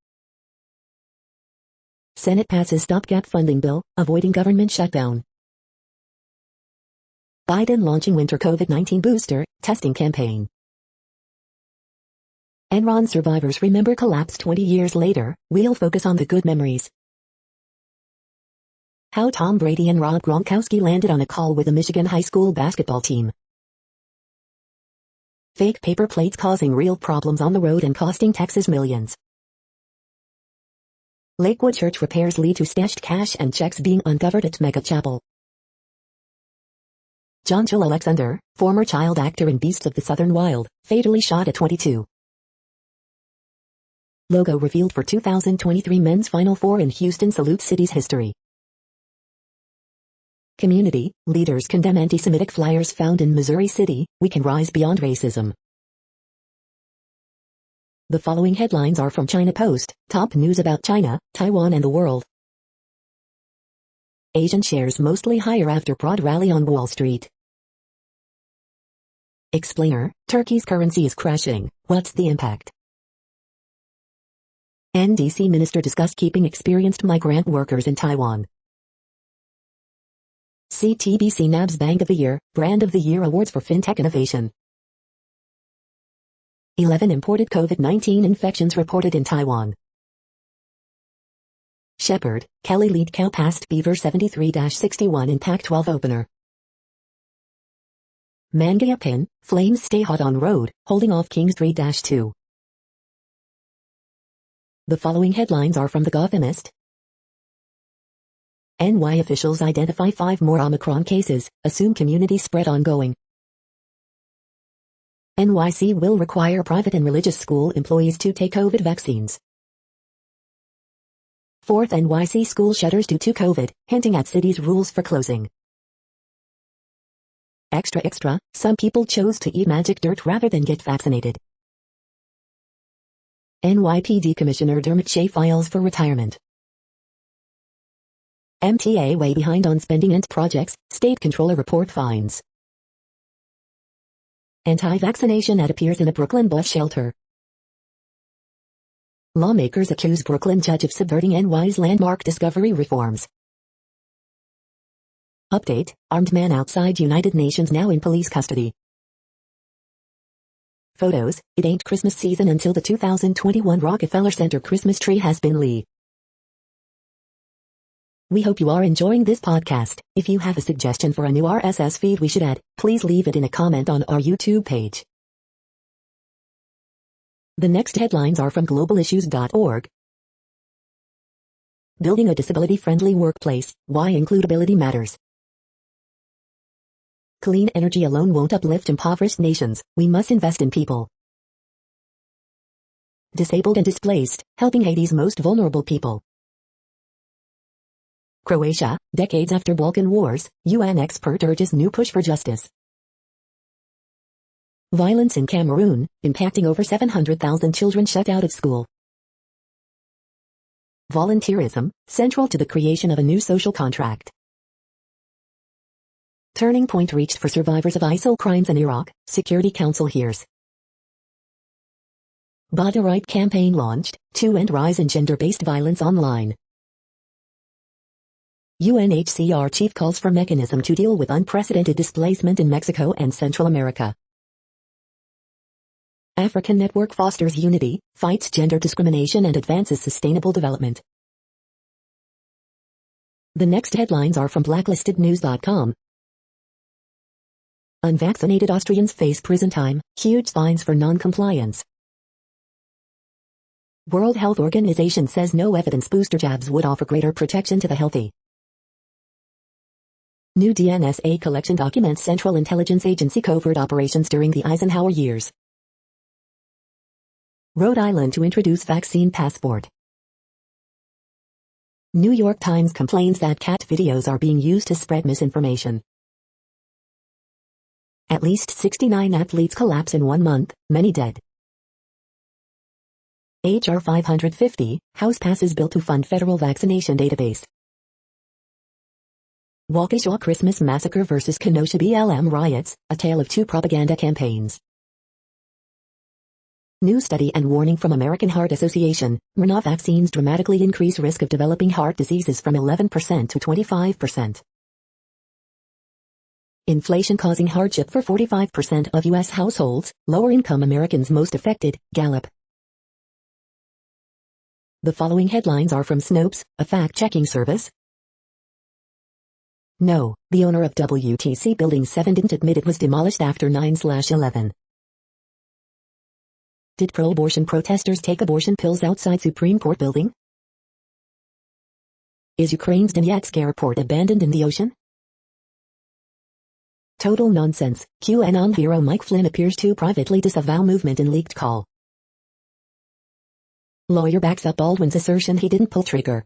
S1: Senate passes stopgap funding bill, avoiding government shutdown. Biden launching winter COVID-19 booster testing campaign. Enron survivors remember collapse 20 years later. We'll focus on the good memories. How Tom Brady and Rob Gronkowski landed on a call with the Michigan high school basketball team. Fake paper plates causing real problems on the road and costing Texas millions. Lakewood church repairs lead to stashed cash and checks being uncovered at Mega Chapel. John Chil Alexander, former child actor in Beasts of the Southern Wild, fatally shot at 22. Logo revealed for 2023 Men's Final Four in Houston salutes city's history. Community leaders condemn anti-Semitic flyers found in Missouri City. We can rise beyond racism. The following headlines are from China Post. Top news about China, Taiwan and the world. Asian shares mostly higher after broad rally on Wall Street. Explainer, Turkey's currency is crashing. What's the impact? NDC minister discussed keeping experienced migrant workers in Taiwan. CTBC nabs Bank of the Year, Brand of the Year awards for fintech innovation. 11 imported COVID-19 infections reported in Taiwan. Shepherd, Kelly lead cow past Beaver 73-61 in Pac-12 opener. Mangaya pin, flames stay hot on road, holding off Kings 3-2. The following headlines are from The Gothamist. NY officials identify 5 more Omicron cases, assume community spread ongoing. NYC will require private and religious school employees to take COVID vaccines. 4th NYC school shutters due to COVID, hinting at city's rules for closing. Extra, some people chose to eat magic dirt rather than get vaccinated. NYPD Commissioner Dermot Shea files for retirement. MTA way behind on spending and projects, state controller report finds. Anti-vaccination ad appears in a Brooklyn bus shelter. Lawmakers accuse Brooklyn judge of subverting NY's landmark discovery reforms. Update, armed man outside United Nations now in police custody. Photos, it ain't Christmas season until the 2021 Rockefeller Center Christmas tree has been lit. We hope you are enjoying this podcast. If you have a suggestion for a new RSS feed we should add, please leave it in a comment on our YouTube page. The next headlines are from globalissues.org. Building a disability-friendly workplace, why includability matters. Clean energy alone won't uplift impoverished nations, we must invest in people. Disabled and displaced, helping Haiti's most vulnerable people. Croatia, decades after Balkan Wars, UN expert urges new push for justice. Violence in Cameroon, impacting over 700,000 children shut out of school. Volunteerism, central to the creation of a new social contract. Turning point reached for survivors of ISIL crimes in Iraq, Security Council hears. Bada Right campaign launched, to end rise in gender-based violence online. UNHCR chief calls for mechanism to deal with unprecedented displacement in Mexico and Central America. African network fosters unity, fights gender discrimination and advances sustainable development. The next headlines are from blacklistednews.com. Unvaccinated Austrians face prison time, huge fines for non-compliance. World Health Organization says no evidence booster jabs would offer greater protection to the healthy. New DNSA collection documents Central Intelligence Agency covert operations during the Eisenhower years. Rhode Island to introduce vaccine passport. New York Times complains that cat videos are being used to spread misinformation. At least 69 athletes collapse in 1 month, many dead. H.R. 550, House passes bill to fund federal vaccination database. Waukesha Christmas Massacre vs. Kenosha BLM riots, a tale of two propaganda campaigns. New study and warning from American Heart Association, mRNA vaccines dramatically increase risk of developing heart diseases from 11% to 25%. Inflation causing hardship for 45% of U.S. households, lower-income Americans most affected, Gallup. The following headlines are from Snopes, a fact-checking service. No, the owner of WTC Building 7 didn't admit it was demolished after 9/11. Did pro-abortion protesters take abortion pills outside Supreme Court building? Is Ukraine's Donetsk airport abandoned in the ocean? Total nonsense. QAnon hero Mike Flynn appears to privately disavow movement in leaked call. Lawyer backs up Baldwin's assertion he didn't pull trigger.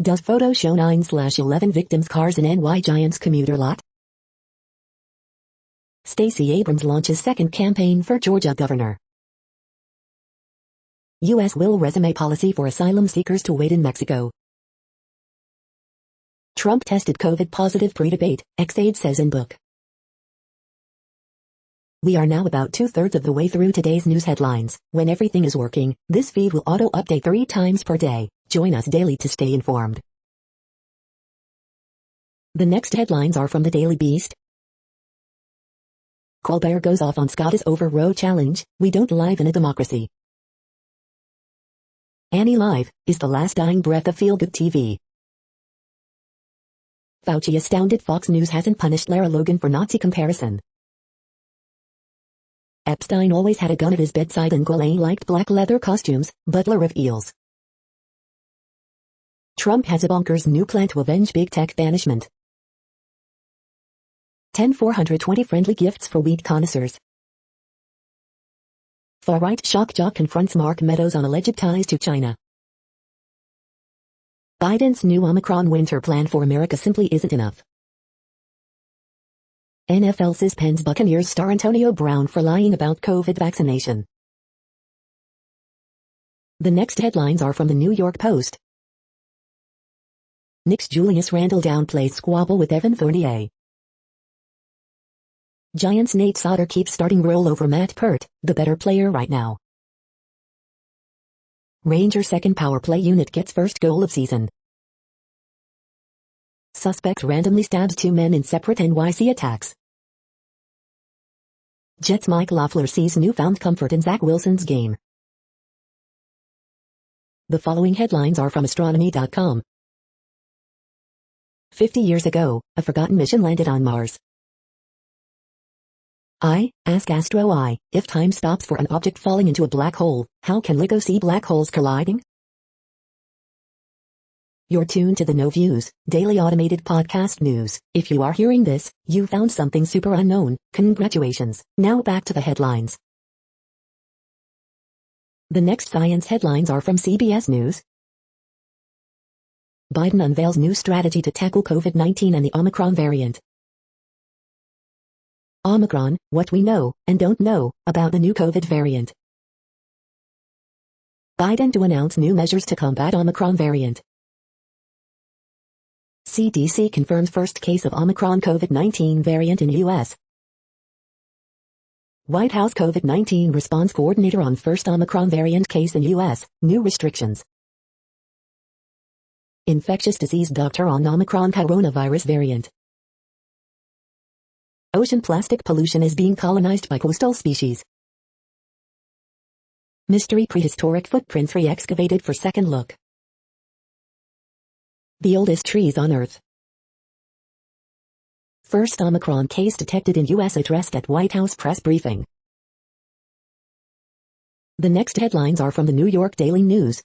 S1: Does photo show 9/11 victims' cars in NY Giants commuter lot? Stacey Abrams launches second campaign for Georgia governor. U.S. will resume policy for asylum seekers to wait in Mexico. Trump tested COVID positive pre-debate, ex-aide says in book. We are now about 2/3 of the way through today's news headlines. When everything is working, this feed will auto-update 3 times per day. Join us daily to stay informed. The next headlines are from the Daily Beast. Colbert goes off on Scott is over Roe challenge, we don't live in a democracy. Annie Live is the last dying breath of feel-good TV. Fauci astounded Fox News hasn't punished Lara Logan for Nazi comparison. Epstein always had a gun at his bedside and Ghislaine liked black leather costumes, Butler reveals. Trump has a bonkers new plan to avenge big tech banishment. 10 420 friendly gifts for weed connoisseurs. Far-right shock jock confronts Mark Meadows on alleged ties to China. Biden's new Omicron winter plan for America simply isn't enough. NFL suspends Buccaneers star Antonio Brown for lying about COVID vaccination. The next headlines are from the New York Post. Knicks Julius Randle downplays squabble with Evan Fournier. Giants Nate Sauter keeps starting role over Matt Peart, the better player right now. Rangers second power play unit gets first goal of season. Suspect randomly stabs 2 men in separate NYC attacks. Jets Mike Loeffler sees newfound comfort in Zach Wilson's game. The following headlines are from astronomy.com. 50 years ago, a forgotten mission landed on Mars. Ask Astro I, if time stops for an object falling into a black hole, how can LIGO see black holes colliding? You're tuned to the No Views, daily automated podcast news. If you are hearing this, you found something super unknown. Congratulations. Now back to the headlines. The next science headlines are from CBS News. Biden unveils new strategy to tackle COVID-19 and the Omicron variant. Omicron, what we know and don't know about the new COVID variant. Biden to announce new measures to combat Omicron variant. CDC confirms first case of Omicron COVID-19 variant in U.S. White House COVID-19 response coordinator on first Omicron variant case in U.S., new restrictions. Infectious disease doctor on Omicron coronavirus variant. Ocean plastic pollution is being colonized by coastal species. Mystery prehistoric footprints re-excavated for second look. The oldest trees on Earth. First Omicron case detected in U.S. addressed at White House press briefing. The next headlines are from the New York Daily News.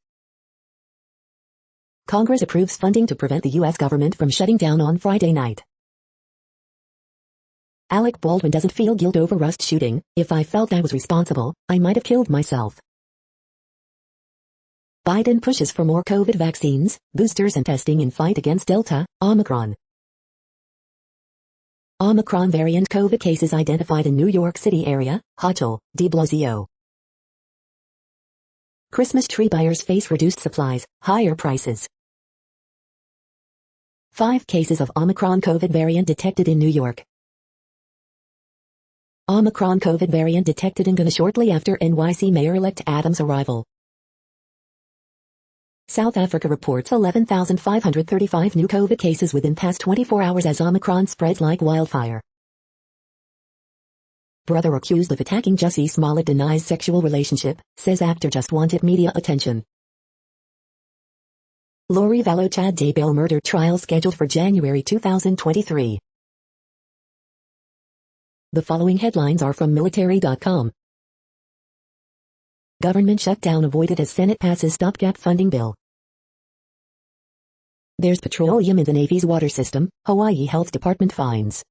S1: Congress approves funding to prevent the U.S. government from shutting down on Friday night. Alec Baldwin doesn't feel guilt over Rust shooting. If I felt I was responsible, I might have killed myself. Biden pushes for more COVID vaccines, boosters and testing in fight against Delta, Omicron. Omicron variant COVID cases identified in New York City area, Hochul, de Blasio. Christmas tree buyers face reduced supplies, higher prices. 5 cases of Omicron COVID variant detected in New York. Omicron COVID variant detected in Ghana shortly after NYC Mayor-elect Adams' arrival. South Africa reports 11,535 new COVID cases within past 24 hours as Omicron spreads like wildfire. Brother accused of attacking Jussie Smollett denies sexual relationship, says actor just wanted media attention. Lori Vallow Chad Daybell murder trial scheduled for January 2023. The following headlines are from military.com. Government shutdown avoided as Senate passes stopgap funding bill. There's petroleum in the Navy's water system, Hawaii Health Department finds.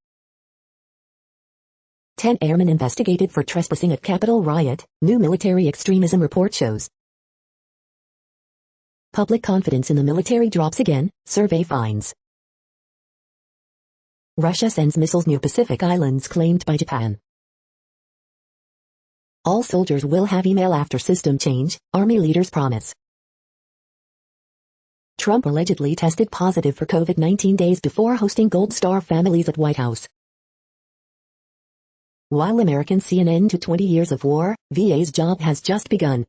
S1: 10 airmen investigated for trespassing at Capitol riot, new military extremism report shows. Public confidence in the military drops again, survey finds. Russia sends missiles near Pacific Islands claimed by Japan. All soldiers will have email after system change, Army leaders promise. Trump allegedly tested positive for COVID-19 days before hosting Gold Star families at White House. While Americans see an end to 20 years of war, VA's job has just begun.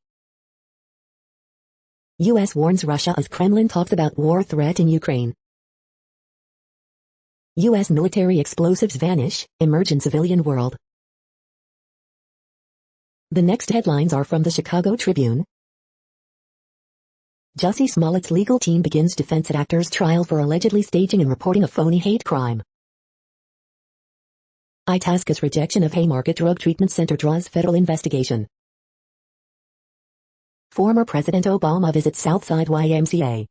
S1: U.S. warns Russia as Kremlin talks about war threat in Ukraine. U.S. military explosives vanish, emerge in civilian world. The next headlines are from the Chicago Tribune. Jussie Smollett's legal team begins defense at actor's trial for allegedly staging and reporting a phony hate crime. Itasca's rejection of Haymarket Drug Treatment Center draws federal investigation. Former President Obama visits Southside YMCA.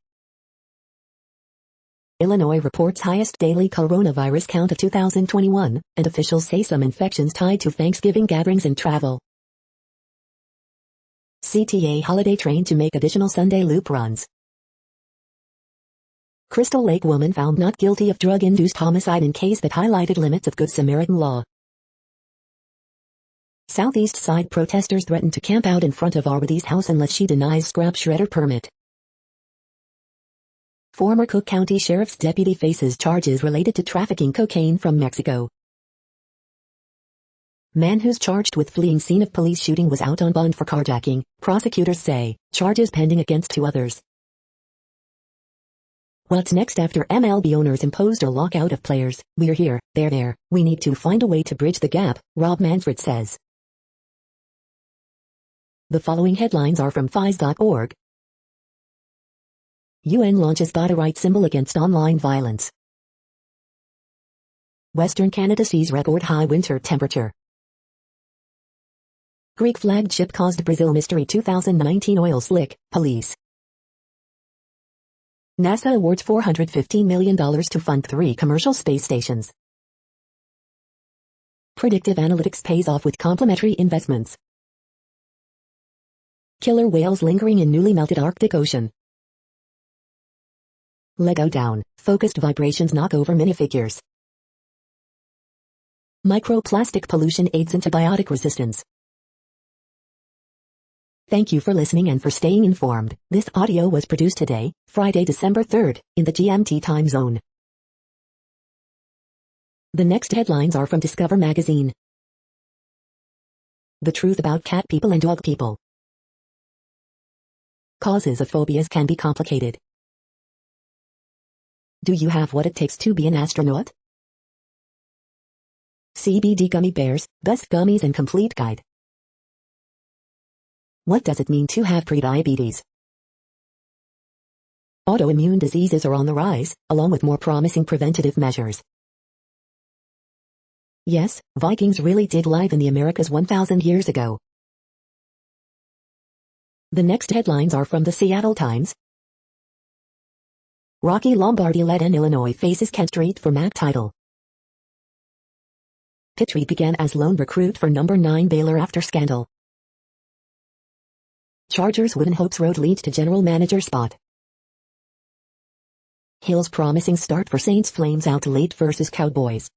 S1: Illinois reports highest daily coronavirus count of 2021, and officials say some infections tied to Thanksgiving gatherings and travel. CTA holiday train to make additional Sunday loop runs. Crystal Lake woman found not guilty of drug-induced homicide in case that highlighted limits of Good Samaritan law. Southeast Side protesters threaten to camp out in front of Arbedy's house unless she denies scrap shredder permit. Former Cook County Sheriff's deputy faces charges related to trafficking cocaine from Mexico. Man who's charged with fleeing scene of police shooting was out on bond for carjacking, prosecutors say, charges pending against 2 others. What's next after MLB owners imposed a lockout of players? We're here, they're there, we need to find a way to bridge the gap, Rob Manfred says. The following headlines are from FIS.org. UN launches Bata Right symbol against online violence. Western Canada sees record high winter temperature. Greek flagged ship caused Brazil mystery 2019 oil slick, police. NASA awards $415 million to fund 3 commercial space stations. Predictive analytics pays off with complementary investments. Killer whales lingering in newly melted Arctic Ocean. Lego down, focused vibrations knock over minifigures. Microplastic pollution aids antibiotic resistance. Thank you for listening and for staying informed. This audio was produced today, Friday, December 3rd, in the GMT time zone. The next headlines are from Discover magazine. The truth about cat people and dog people. Causes of phobias can be complicated. Do you have what it takes to be an astronaut? CBD Gummy Bears, Best Gummies and Complete Guide. What does it mean to have prediabetes? Autoimmune diseases are on the rise, along with more promising preventative measures. Yes, Vikings really did live in the Americas 1,000 years ago. The next headlines are from the Seattle Times. Rocky Lombardi-led Illinois faces Kent Street for MAC title. Petrie began as lone recruit for number 9 Baylor after scandal. Chargers win hopes road leads to general manager spot. Hill's promising start for Saints flames out late versus Cowboys.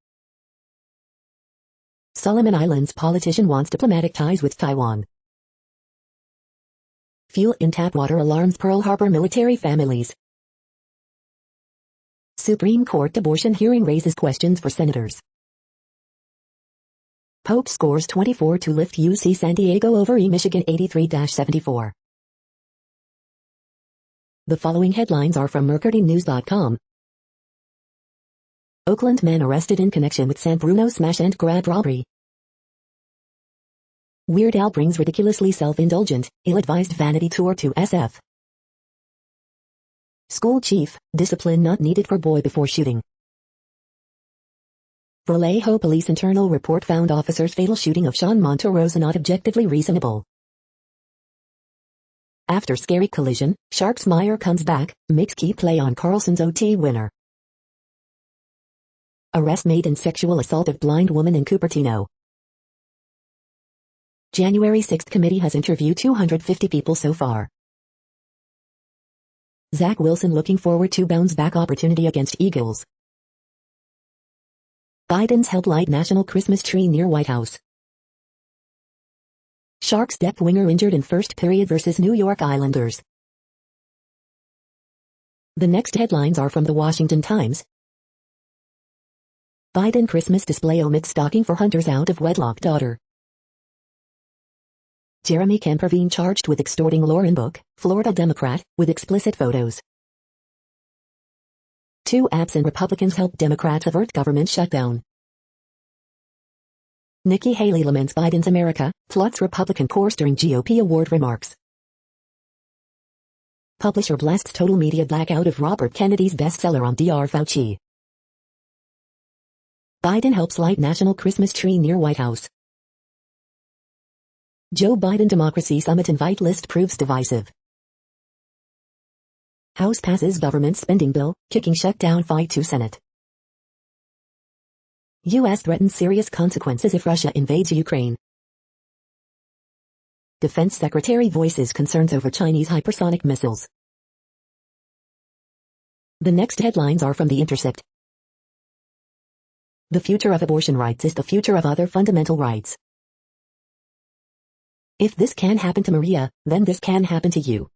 S1: Solomon Islands politician wants diplomatic ties with Taiwan. Fuel in tap water alarms Pearl Harbor military families. Supreme Court abortion hearing raises questions for senators. Pope scores 24 to lift UC San Diego over Michigan 83-74. The following headlines are from MercuryNews.com. Oakland man arrested in connection with San Bruno smash and grab robbery. Weird Al brings ridiculously self-indulgent, ill-advised vanity tour to SF. School chief, discipline not needed for boy before shooting. Vallejo police internal report found officer's fatal shooting of Sean Monterosa not objectively reasonable. After scary collision, Sharks Meyer comes back, makes key play on Carlson's OT winner. Arrest made in sexual assault of blind woman in Cupertino. January 6th committee has interviewed 250 people so far. Zach Wilson looking forward to bounce-back opportunity against Eagles. Biden's help light national Christmas tree near White House. Sharks depth winger injured in first period versus New York Islanders. The next headlines are from the Washington Times. Biden Christmas display omits stocking for Hunter's out of wedlock daughter. Jeremy Campervine charged with extorting Lauren Book, Florida Democrat, with explicit photos. 2 absent Republicans help Democrats avert government shutdown. Nikki Haley laments Biden's America, flouts Republican course during GOP award remarks. Publisher blasts total media blackout of Robert Kennedy's bestseller on Dr. Fauci. Biden helps light national Christmas tree near White House. Joe Biden Democracy Summit invite list proves divisive. House passes government spending bill, kicking shutdown fight to Senate. U.S. threatens serious consequences if Russia invades Ukraine. Defense Secretary voices concerns over Chinese hypersonic missiles. The next headlines are from The Intercept. The future of abortion rights is the future of other fundamental rights. If this can happen to Maria, then this can happen to you.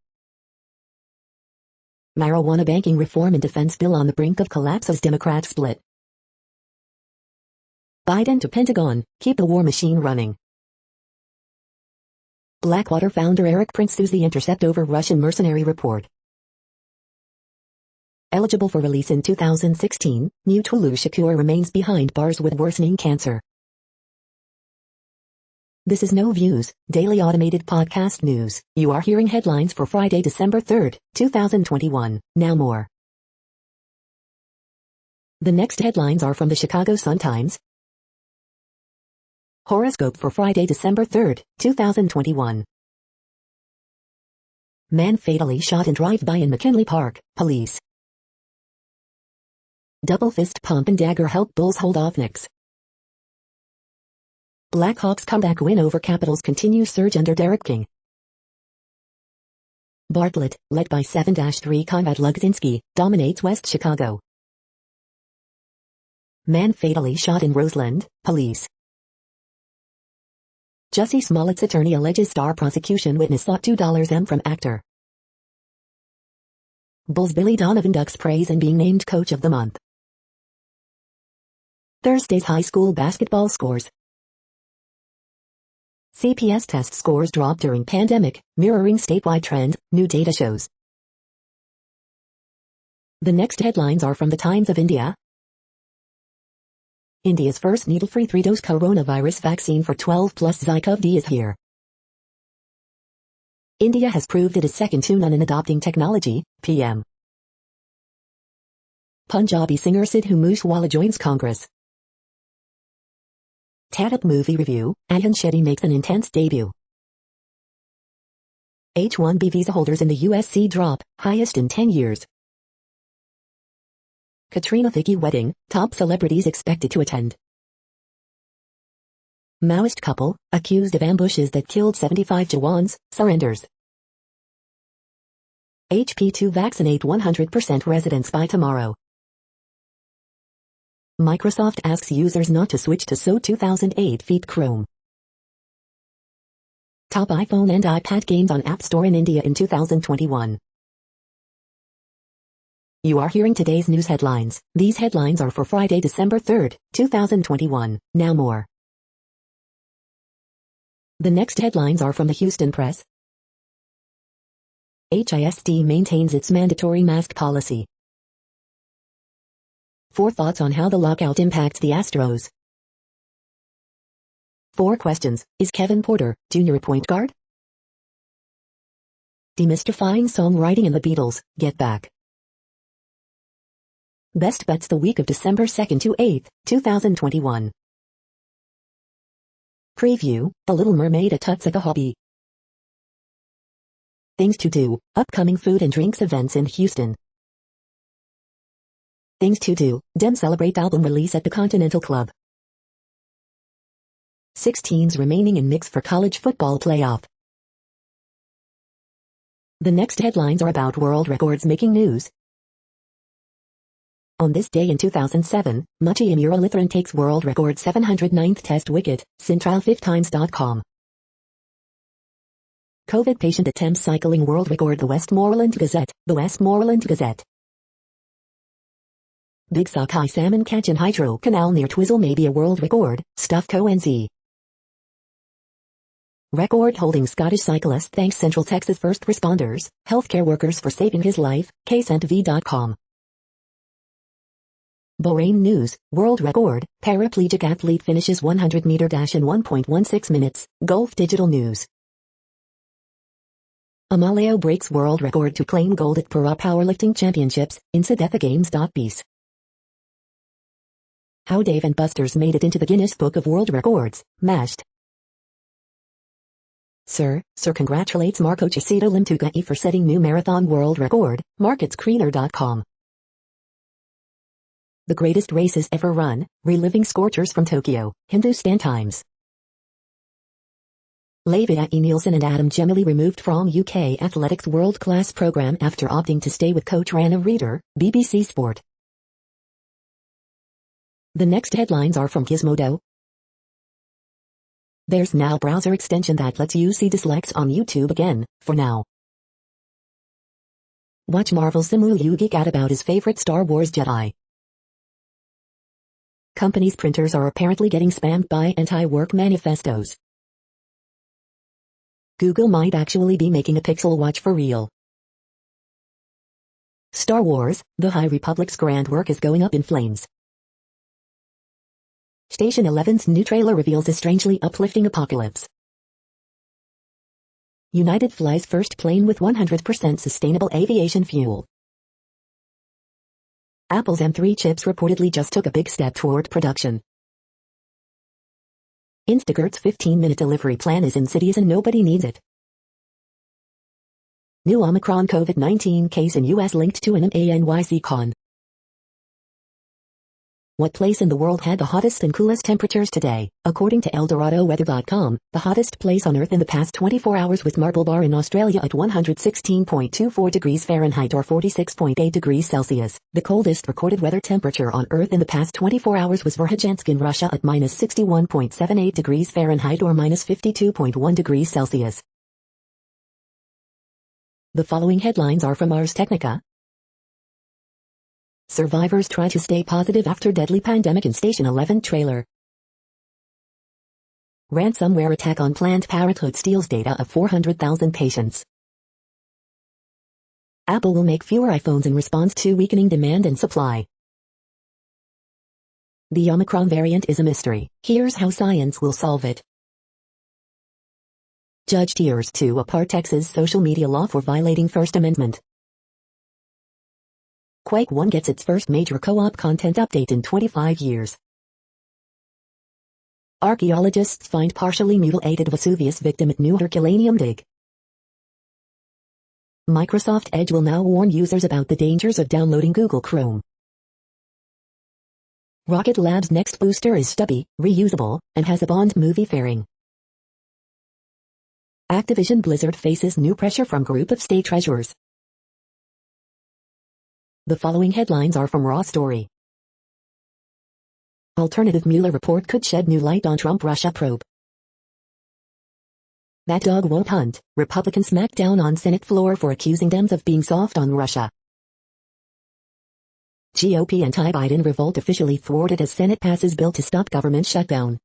S1: Marijuana banking reform and defense bill on the brink of collapse as Democrats split. Biden to Pentagon, keep the war machine running. Blackwater founder Eric Prince sues The Intercept over Russian mercenary report. Eligible for release in 2016, Mutulu Shakur remains behind bars with worsening cancer. This is No Views, daily automated podcast news. You are hearing headlines for Friday, December 3rd, 2021. Now more. The next headlines are from the Chicago Sun-Times. Horoscope for Friday, December 3rd, 2021. Man fatally shot in drive-by in McKinley Park, police. Double fist pump and dagger help Bulls hold off Knicks. Blackhawks comeback win over Capitals continue surge under Derek King. Bartlett, led by 7-3 Conrad Lugzinski, dominates West Chicago. Man fatally shot in Roseland, police. Jussie Smollett's attorney alleges star prosecution witness sought $2 from actor. Bulls Billy Donovan ducks praise and being named Coach of the Month. Thursday's high school basketball scores. CPS test scores drop during pandemic, mirroring statewide trend, new data shows. The next headlines are from the Times of India. India's first needle-free 3-dose coronavirus vaccine for 12+ ZyCoV-D is here. India has proved it is second to none in adopting technology, PM. Punjabi singer Sidhu Moosewala joins Congress. Tad-up movie review, Ayan Shetty makes an intense debut. H-1B visa holders in the USC drop, highest in 10 years. Katrina Vicky wedding, top celebrities expected to attend. Maoist couple, accused of ambushes that killed 75 Jawans, surrenders. HP2 vaccinate 100% residents by tomorrow. Microsoft asks users not to switch to SO 2008 feed Chrome. Top iPhone and iPad games on App Store in India in 2021. You are hearing today's news headlines. These headlines are for Friday, December 3rd, 2021. Now more. The next headlines are from the Houston Press. HISD maintains its mandatory mask policy. 4 thoughts on how the lockout impacts the Astros. 4 questions. Is Kevin Porter Jr. a point guard? Demystifying songwriting and the Beatles, Get Back. Best bets the week of December 2nd to 8th, 2021. Preview, The Little Mermaid at Tutsika Hobby. Things to do, upcoming food and drinks events in Houston. Things to do, Dem celebrate album release at the Continental Club. 6 teams remaining in mix for college football playoff. The next headlines are about world records making news. On this day in 2007, Muchie Imura takes world record 709th test wicket, Central5times.com. COVID patient attempts cycling world record The Westmoreland Gazette, The Westmoreland Gazette. Big sockeye salmon catch in Hydro Canal near Twizzle may be a world record, Stuff Co. NZ. Record-holding Scottish cyclist thanks Central Texas first responders, healthcare workers for saving his life, KSNTV.com. Bahrain News, world record, paraplegic athlete finishes 100-meter dash in 1.16 minutes, Gulf Digital News. Amaleo breaks world record to claim gold at Para Powerlifting Championships, InSidethaGames.Bees. How Dave and Buster's made it into the Guinness Book of World Records, mashed. Sir congratulates Marco Chesito Limtugai for setting new marathon world record, MarketScreener.com. The greatest races ever run, reliving scorchers from Tokyo, Hindustan Times. Levi A. Nielsen and Adam Gemily removed from UK Athletics world-class program after opting to stay with coach Rana Reader, BBC Sport. The next headlines are from Gizmodo. There's now browser extension that lets you see dislikes on YouTube again, for now. Watch Marvel Simu geek out about his favorite Star Wars Jedi. Companies' printers are apparently getting spammed by anti-work manifestos. Google might actually be making a Pixel Watch for real. Star Wars, The High Republic's grand work is going up in flames. Station 11's new trailer reveals a strangely uplifting apocalypse. United flies first plane with 100% sustainable aviation fuel. Apple's M3 chips reportedly just took a big step toward production. Instacart's 15-minute delivery plan is insidious and nobody needs it. New Omicron COVID-19 case in U.S. linked to an NYC con. What place in the world had the hottest and coolest temperatures today? According to ElDoradoWeather.com, the hottest place on Earth in the past 24 hours was Marble Bar in Australia at 116.24 degrees Fahrenheit or 46.8 degrees Celsius. The coldest recorded weather temperature on Earth in the past 24 hours was Verkhojansk in Russia at minus 61.78 degrees Fahrenheit or minus 52.1 degrees Celsius. The following headlines are from Ars Technica. Survivors try to stay positive after deadly pandemic in Station 11 trailer. Ransomware attack on Planned Parenthood steals data of 400,000 patients. Apple will make fewer iPhones in response to weakening demand and supply. The Omicron variant is a mystery. Here's how science will solve it. Judge tears to apart Texas social media law for violating First Amendment. Quake 1 gets its first major co-op content update in 25 years. Archaeologists find partially mutilated Vesuvius victim at new Herculaneum dig. Microsoft Edge will now warn users about the dangers of downloading Google Chrome. Rocket Lab's next booster is stubby, reusable, and has a Bond movie fairing. Activision Blizzard faces new pressure from group of state treasurers. The following headlines are from Raw Story. Alternative Mueller report could shed new light on Trump-Russia probe. That dog won't hunt. Republicans smack down on Senate floor for accusing Dems of being soft on Russia. GOP anti-Biden revolt officially thwarted as Senate passes bill to stop government shutdown.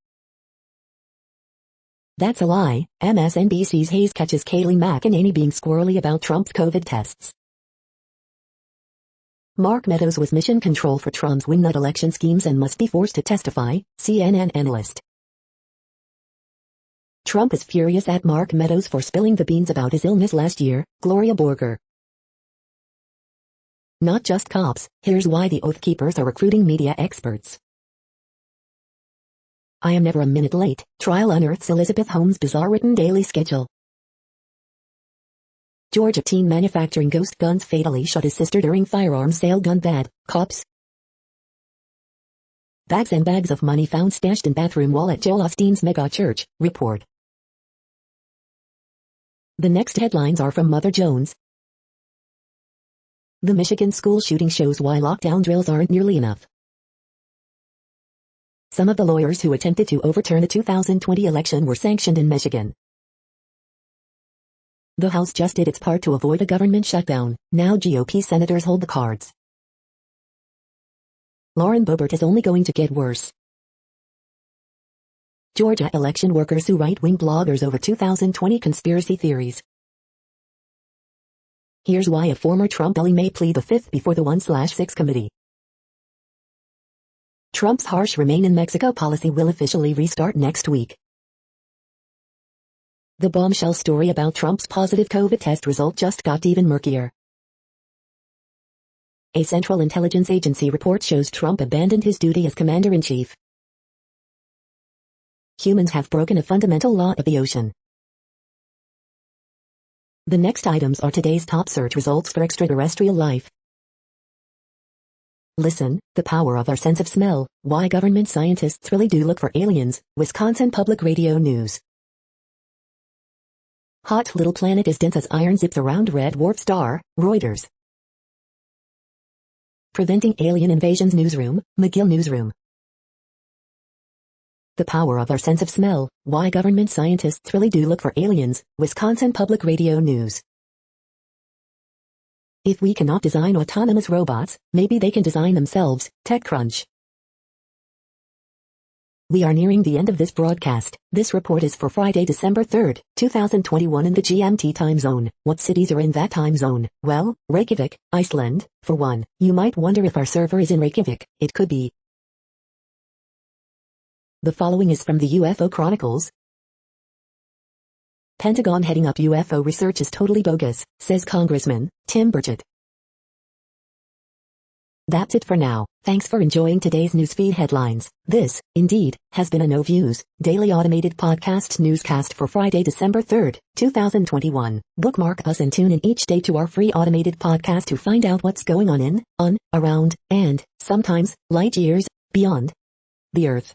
S1: That's a lie. MSNBC's Hayes catches Kayleigh McEnany being squirrely about Trump's COVID tests. Mark Meadows was mission control for Trump's wingnut election schemes and must be forced to testify, CNN analyst. Trump is furious at Mark Meadows for spilling the beans about his illness last year, Gloria Borger. Not just cops, here's why the Oath Keepers are recruiting media experts. I am never a minute late. Trial unearths Elizabeth Holmes' bizarre written daily schedule. Georgia teen manufacturing ghost guns fatally shot his sister during firearms sale. Gun bad, cops. Bags and bags of money found stashed in bathroom wall at Joel Osteen's mega church, report. The next headlines are from Mother Jones. The Michigan school shooting shows why lockdown drills aren't nearly enough. Some of the lawyers who attempted to overturn the 2020 election were sanctioned in Michigan. The House just did its part to avoid a government shutdown. Now GOP senators hold the cards. Lauren Boebert is only going to get worse. Georgia election workers sue right-wing bloggers over 2020 conspiracy theories. Here's why a former Trump ally may plead the fifth before the 1/6 committee. Trump's harsh remain in Mexico policy will officially restart next week. The bombshell story about Trump's positive COVID test result just got even murkier. A Central Intelligence Agency report shows Trump abandoned his duty as commander-in-chief. Humans have broken a fundamental law of the ocean. The next items are today's top search results for extraterrestrial life. Listen, the power of our sense of smell, why government scientists really do look for aliens, Wisconsin Public Radio News. Hot little planet is dense as iron zips around red dwarf star, Reuters. Preventing Alien Invasions Newsroom, McGill Newsroom. The power of our sense of smell, why government scientists really do look for aliens, Wisconsin Public Radio News. If we cannot design autonomous robots, maybe they can design themselves, TechCrunch. We are nearing the end of this broadcast. This report is for Friday, December 3rd, 2021 in the GMT time zone. What cities are in that time zone? Well, Reykjavik, Iceland, for one. You might wonder if our server is in Reykjavik. It could be. The following is from the UFO Chronicles. Pentagon heading up UFO research is totally bogus, says Congressman Tim Burchett. That's it for now. Thanks for enjoying today's newsfeed headlines. This, indeed, has been a No Views, daily automated podcast newscast for Friday, December 3rd, 2021. Bookmark us and tune in each day to our free automated podcast to find out what's going on, around, and, sometimes, light years, beyond the Earth.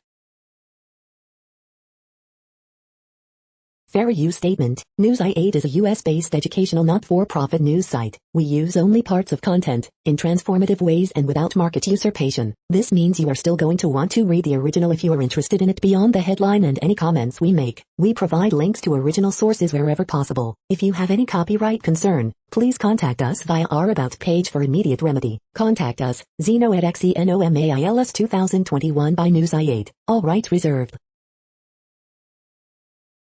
S1: Fair use statement. News I8 is a US-based educational not-for-profit news site. We use only parts of content, in transformative ways and without market usurpation. This means you are still going to want to read the original if you are interested in it beyond the headline and any comments we make. We provide links to original sources wherever possible. If you have any copyright concern, please contact us via our About page for immediate remedy. Contact us, Zeno@xenomails 2021 by News I8. All rights reserved.